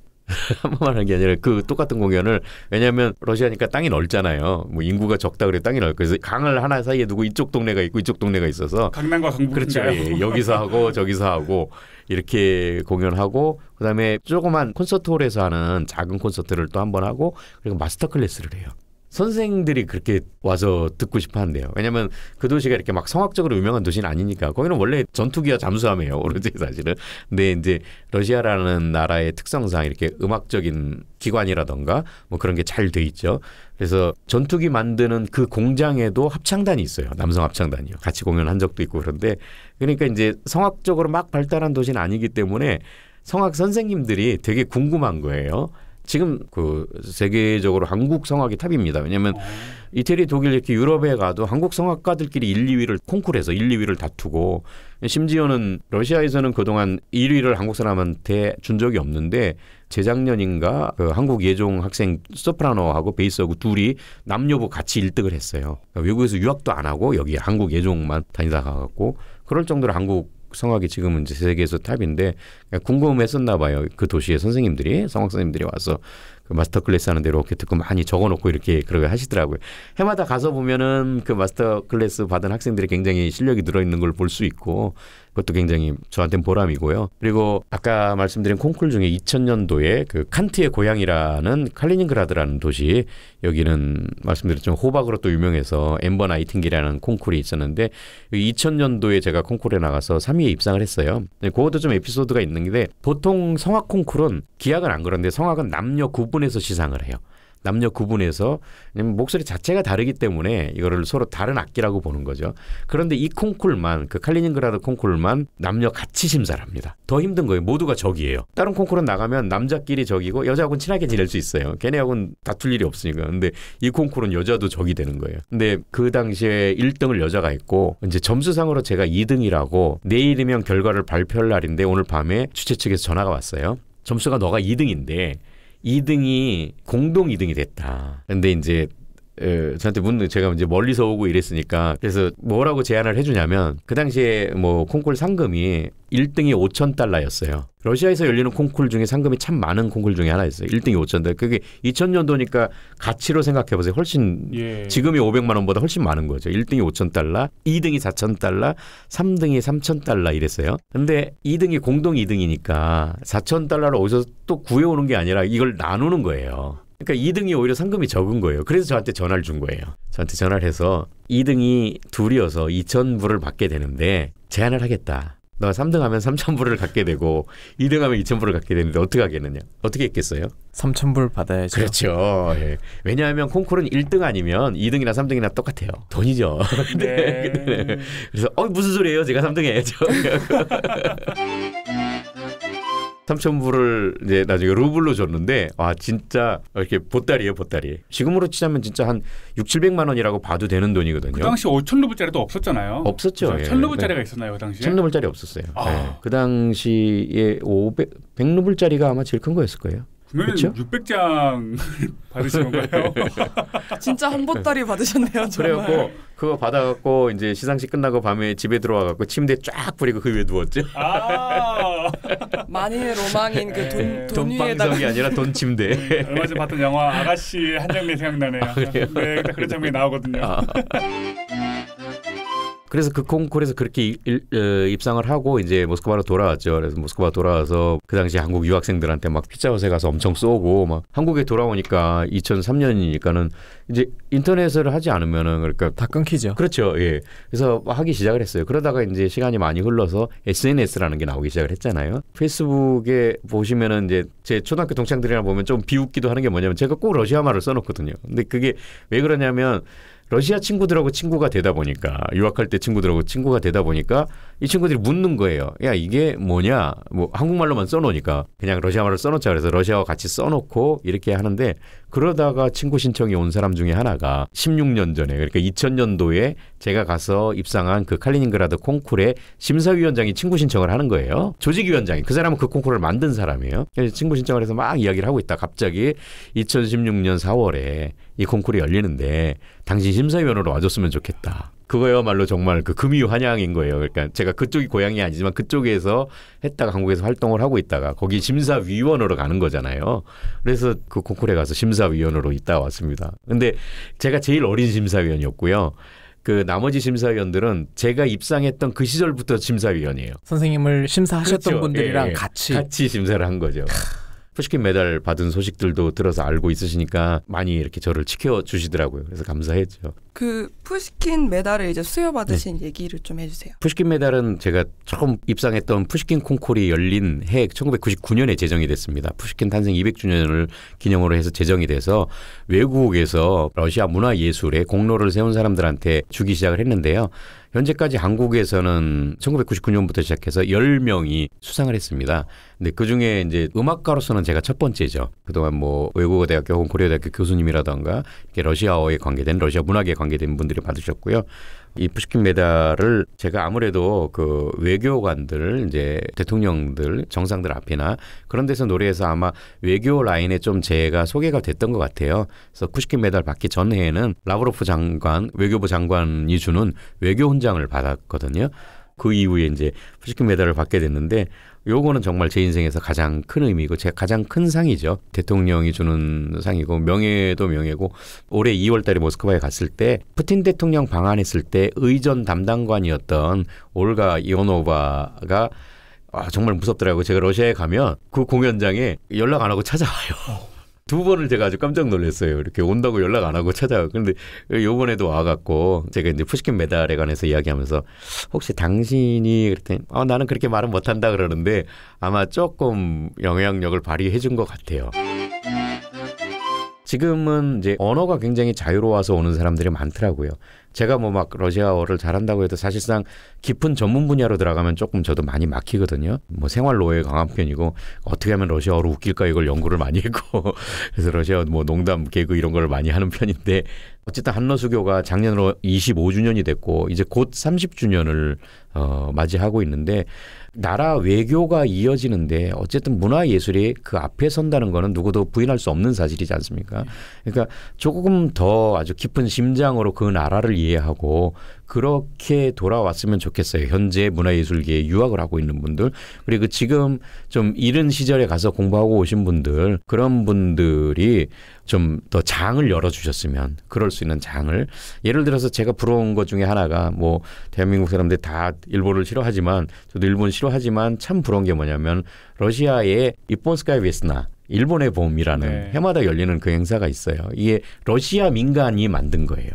한 번만 하는 게 아니라 그 똑같은 공연을 왜냐하면 러시아니까 땅이 넓잖아요. 뭐 인구가 적다 그래 땅이 넓고 그래서 강을 하나 사이에 두고 이쪽 동네가 있고 이쪽 동네가 있어서 강남과 강북인가요? 그렇죠. 예, 여기서 하고 저기서 하고 이렇게 공연하고 그다음에 조그만 콘서트홀에서 하는 작은 콘서트를 또 한 번 하고 그리고 마스터 클래스를 해요. 선생들이 그렇게 와서 듣고 싶어 한대요. 왜냐하면 그 도시가 이렇게 막 성악적으로 유명한 도시는 아니니까 거기는 원래 전투기와 잠수함이에요. 오로지 사실은. 근데 이제 러시아라는 나라의 특성상 이렇게 음악적인 기관이라던가 뭐 그런 게 잘 돼 있죠. 그래서 전투기 만드는 그 공장에도 합창단이 있어요. 남성 합창단이요. 같이 공연한 적도 있고 그런데 그러니까 이제 성악적으로 막 발달한 도시는 아니기 때문에 성악 선생님들이 되게 궁금한 거예요. 지금 그 세계적으로 한국 성악이 탑입니다. 왜냐하면 이태리, 독일 이렇게 유럽에 가도 한국 성악가들끼리 1, 2위를 콩쿠르에서 1, 2위를 다투고 심지어는 러시아에서는 그동안 1위를 한국 사람한테 준 적이 없는데 재작년인가 그 한국 예종 학생 소프라노하고 베이스하고 둘이 남녀부 같이 1등을 했어요. 그러니까 외국에서 유학도 안 하고 여기 한국 예종만 다니다 가갖고 그럴 정도로 한국 성악이 지금은 이제 세계에서 탑인데 궁금했었나 봐요. 그 도시의 선생님들이 성악 선생님들이 와서 그 마스터 클래스 하는 대로 이렇게 듣고 많이 적어놓고 이렇게 그러게 하시더라고요. 해마다 가서 보면은 그 마스터 클래스 받은 학생들이 굉장히 실력이 들어있는 걸 볼 수 있고 그것도 굉장히 저한테는 보람이고요. 그리고 아까 말씀드린 콩쿨 중에 2000년도에 그 칸트의 고향이라는 칼리닝그라드라는 도시, 여기는 말씀드렸지만 호박으로 또 유명해서 엠버 나이팅게일이라는 콩쿨이 있었는데 2000년도에 제가 콩쿨에 나가서 3위에 입상을 했어요. 그것도 좀 에피소드가 있는 게, 보통 성악 콩쿨은 기악은 안 그런데 성악은 남녀 구분해서 시상을 해요. 남녀 구분해서, 목소리 자체가 다르기 때문에 이거를 서로 다른 악기라고 보는 거죠. 그런데 이 콩쿨만, 그 칼리닝그라드 콩쿨만 남녀 같이 심사를 합니다. 더 힘든 거예요. 모두가 적이에요. 다른 콩쿨은 나가면 남자끼리 적이고 여자하고는 친하게 지낼 수 있어요. 걔네하고는 다툴 일이 없으니까. 근데 이 콩쿨은 여자도 적이 되는 거예요. 근데 그 당시에 1등을 여자가 했고, 이제 점수상으로 제가 2등이라고, 내일이면 결과를 발표할 날인데 오늘 밤에 주최 측에서 전화가 왔어요. 점수가 너가 2등인데 2등이 공동 2등이 됐다. 근데 이제 저한테 묻는, 제가 이제 멀리서 오고 이랬으니까, 그래서 뭐라고 제안을 해주냐면, 그 당시에 뭐 콩쿨 상금이 1등이 $5,000였어요. 러시아에서 열리는 콩쿨 중에 상금이 참 많은 콩쿨 중에 하나였어요. 1등이 $5,000. 그게 2000년도니까 가치로 생각해보세요. 훨씬 지금이 500만 원보다 훨씬 많은 거죠. 1등이 $5,000, 2등이 $4,000, 3등이 $3,000 이랬어요. 근데 2등이 공동 2등이니까 $4,000를 어디서 또 구해오는 게 아니라 이걸 나누는 거예요. 그러니까 2등이 오히려 상금이 적은 거예요. 그래서 저한테 전화를 준 거예요. 저한테 전화를 해서 2등이 둘이어서 2,000불을 받게 되는데 제안을 하겠다. 너가 3등 하면 3,000불을 갖게 되고 2등 하면 2,000불을 갖게 되는데 어떻게 하겠느냐. 어떻게 했겠어요? 3,000불 받아야죠. 그렇죠. 예. 왜냐하면 콩쿨은 1등 아니면 2등이나 3등이나 똑같아요. 돈이죠. 네. 그래서 무슨 소리예요? 제가 3등 해야죠. 3,000불을 이제 나중에 루블로 줬는데, 와, 진짜 이렇게 보따리예요, 보따리. 지금으로 치자면 진짜 한 6,700만 원이라고 봐도 되는 돈이거든요. 그 당시 5,000루블짜리도 없었잖아요. 없었죠. 1,000루블짜리가 있었나요, 그 당시에? 1,000루블짜리 없었어요. 네. 그 당시에 100루블짜리가 아마 제일 큰 거였을 거예요. 그러면 그렇죠? 600장 받으신 건가요? 진짜 한 보따리 받으셨네요, 정말. 그래갖고 그거 받아갖고 이제 시상식 끝나고 밤에 집에 들어와갖고 침대 쫙 뿌리고 그 위에 누웠죠. 만인의 로망인 그 돈 위에다가. 돈방석이 아니라 돈 침대. 얼마 전에 봤던 영화 아가씨 한 장면 생각나네요. 네, 그런 장면이 나오거든요. 그래서 그 콩쿨에서 그렇게 입상을 하고 이제 모스크바로 돌아왔죠. 그래서 모스크바 돌아와서 그 당시 한국 유학생들한테 막 피자헛에 가서 엄청 쏘고, 막 한국에 돌아오니까 2003년이니까는 이제 인터넷을 하지 않으면은, 그러니까 다 끊기죠. 그렇죠. 예. 그래서 하기 시작을 했어요. 그러다가 이제 시간이 많이 흘러서 SNS라는 게 나오기 시작을 했잖아요. 페이스북에 보시면은 이제 제 초등학교 동창들이랑 보면 좀 비웃기도 하는 게 뭐냐면, 제가 꼭 러시아 말을 써놓거든요. 근데 그게 왜 그러냐면, 러시아 친구들하고 친구가 되다 보니까, 유학할 때 친구들하고 친구가 되다 보니까 이 친구들이 묻는 거예요. 야, 이게 뭐냐? 뭐 한국말로만 써놓으니까 그냥 러시아말을 써놓자. 그래서 러시아와 같이 써놓고 이렇게 하는데, 그러다가 친구 신청이 온 사람 중에 하나가 16년 전에, 그러니까 2000년도에 제가 가서 입상한 그 칼리닝그라드 콩쿨의 심사위원장이 친구 신청을 하는 거예요. 조직위원장이. 그 사람은 그 콩쿨을 만든 사람이에요. 그래서 친구 신청을 해서 막 이야기를 하고 있다. 갑자기 2016년 4월에 이 콩쿨이 열리는데 당신 심사위원으로 와줬으면 좋겠다. 그거야말로 정말 그 금이환영인 거예요. 그러니까 제가 그쪽이 고향이 아니지만 그쪽에서 했다가 한국에서 활동을 하고 있다가 거기 심사위원으로 가는 거잖아요. 그래서 그 콩쿨에 가서 심사위원으로 있다 왔습니다. 근데 제가 제일 어린 심사위원이었고요. 그 나머지 심사위원들은 제가 입상했던 그 시절부터 심사위원이에요. 선생님을 심사하셨던 그렇죠. 분들이랑 예, 같이 심사를 한 거죠. 푸시킨 메달 받은 소식들도 들어서 알고 있으시니까 많이 이렇게 저를 지켜주시더라고요. 그래서 감사했죠. 그 푸시킨 메달을 이제 수여받으신 얘기를 좀 해주세요. 푸시킨 메달은 제가 처음 입상했던 푸시킨 콩쿨이 열린 해 1999년에 제정이 됐습니다. 푸시킨 탄생 200주년을 기념으로 해서 제정이 돼서 외국에서 러시아 문화예술에 공로를 세운 사람들한테 주기 시작을 했는데요. 현재까지 한국에서는 1999년부터 시작해서 10명이 수상을 했습니다. 근데 그중에 이제 음악가로서는 제가 첫 번째죠. 그동안 뭐 외국어대학교 혹은 고려대학교 교수님이라던가 이렇게 러시아어에 관계된, 러시아 문학에 관계된 분들이 받으셨고요. 이 푸시킨 메달을 제가 아무래도 그 외교관들, 이제 대통령들, 정상들 앞이나 그런 데서 노래해서 아마 외교 라인에 좀 제가 소개가 됐던 것 같아요. 그래서 푸시킨 메달 받기 전해에는 라브로프 장관, 외교부 장관이 주는 외교 훈장을 받았거든요. 그 이후에 이제 푸시킨 메달을 받게 됐는데, 요거는 정말 제 인생에서 가장 큰 의미고 제 가장 큰 상이죠. 대통령이 주는 상이고 명예도 명예고 올해 2월 달에 모스크바에 갔을 때 푸틴 대통령 방한했을 때 의전 담당관이었던 올가 이오노바가 정말 무섭더라고요. 제가 러시아에 가면 그 공연장에 연락 안 하고 찾아와요. 2번을 제가 아주 깜짝 놀랐어요. 이렇게 온다고 연락 안 하고 찾아와요. 그런데 요번에도 와갖고 제가 이제 푸시킨 메달에 관해서 이야기하면서 혹시 당신이 그랬더니 나는 그렇게 말은 못한다 그러는데 아마 조금 영향력을 발휘해 준 것 같아요. 지금은 이제 언어가 굉장히 자유로워서 오는 사람들이 많더라고요. 제가 뭐 막 러시아어를 잘한다고 해도 사실상 깊은 전문 분야로 들어가면 조금 저도 많이 막히거든요. 뭐 생활로에 강한 편이고 어떻게 하면 러시아어로 웃길까 이걸 연구를 많이 했고 그래서 러시아 뭐 농담 개그 이런 걸 많이 하는 편인데 어쨌든 한러수교가 작년으로 25주년이 됐고 이제 곧 30주년을 맞이하고 있는데 나라 외교가 이어지는데 어쨌든 문화예술이 그 앞에 선다는 거는 누구도 부인할 수 없는 사실이지 않습니까? 그러니까 조금 더 아주 깊은 심장으로 그 나라를 이해하고 그렇게 돌아왔으면 좋겠어요. 현재 문화예술계에 유학을 하고 있는 분들 그리고 지금 좀 이른 시절에 가서 공부하고 오신 분들 그런 분들이 좀 더 장을 열어주셨으면 그럴 수 있는 장을 예를 들어서 제가 부러운 것 중에 하나가 뭐 대한민국 사람들 다 일본을 싫어하지만 저도 일본 싫어하지만 참 부러운 게 뭐냐면 러시아의 이본스카이 베스나 일본의 봄이라는 해마다 열리는 그 행사가 있어요. 이게 러시아 민간이 만든 거예요.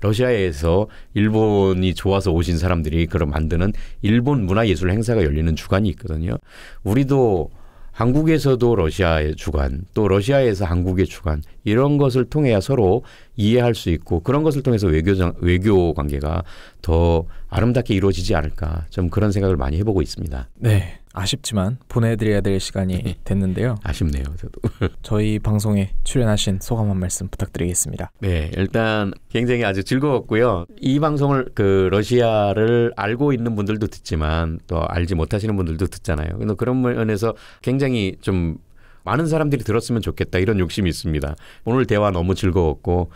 러시아에서 일본이 좋아서 오신 사람들이 그걸 만드는 일본 문화예술 행사가 열리는 주간이 있거든요. 우리도 한국에서도 러시아의 주관, 또 러시아에서 한국의 주관 이런 것을 통해야 서로 이해할 수 있고 그런 것을 통해서 외교 관계가 더 아름답게 이루어지지 않을까 좀 그런 생각을 많이 해보고 있습니다. 네, 아쉽지만 보내드려야 될 시간이 됐는데요. 아쉽네요, 저도. 저희 방송에 출연하신 소감 한 말씀 부탁드리겠습니다. 네, 일단 굉장히 아주 즐거웠고요. 이 방송을 그 러시아를 알고 있는 분들도 듣지만 또 알지 못하시는 분들도 듣잖아요. 그래서 그런 면에서 굉장히 좀 많은 사람들이 들었으면 좋겠다 이런 욕심이 있습니다. 오늘 대화 너무 즐거웠고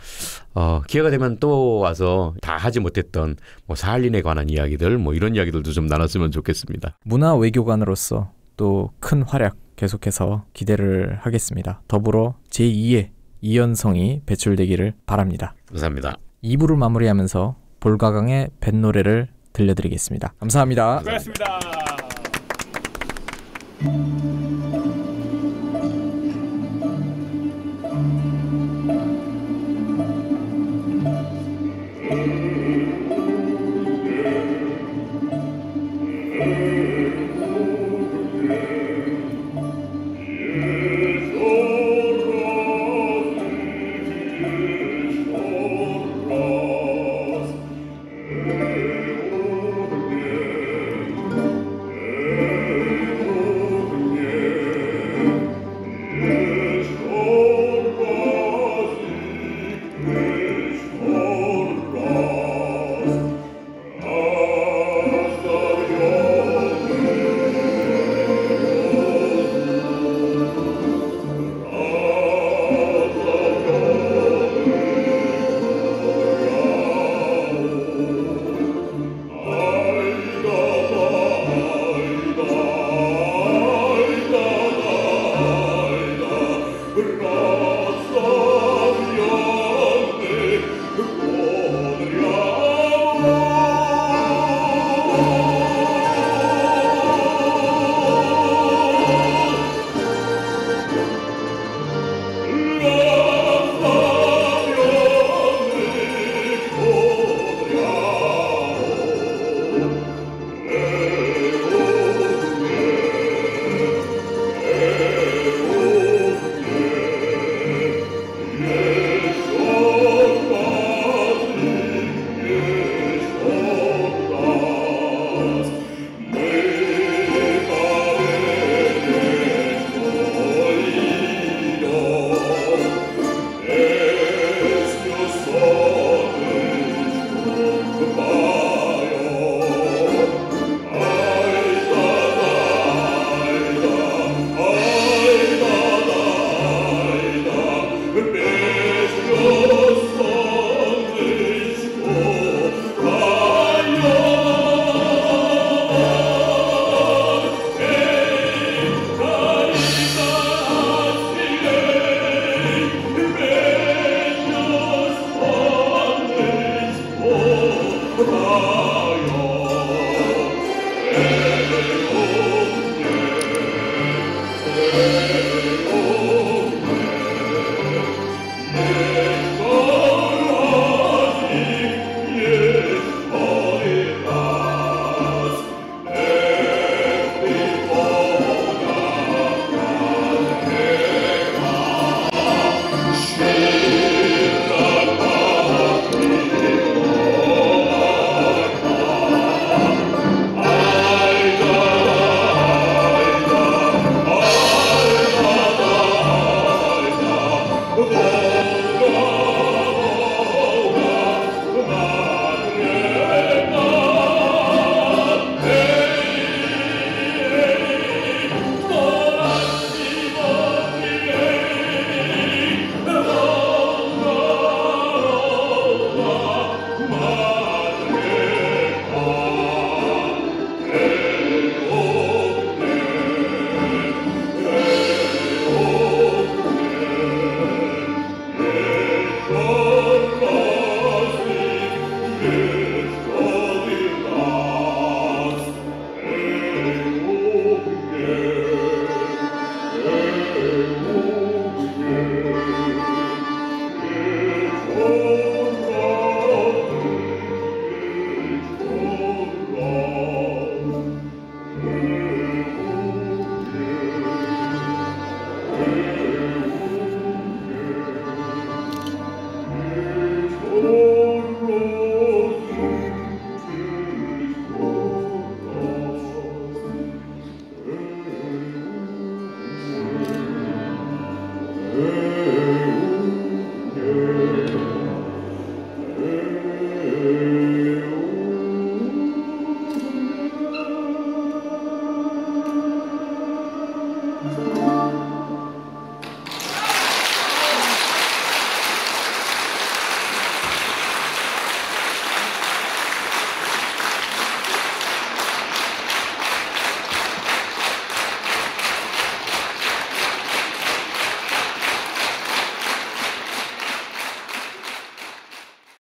기회가 되면 또 와서 다 하지 못했던 뭐 사할린에 관한 이야기들 뭐 이런 이야기들도 좀 나눴으면 좋겠습니다. 문화 외교관으로서 또 큰 활약 계속해서 기대를 하겠습니다. 더불어 제2의 이연성이 배출되기를 바랍니다. 감사합니다. 2부를 마무리하면서 볼가강의 뱃노래를 들려드리겠습니다. 감사합니다. 수고하셨습니다.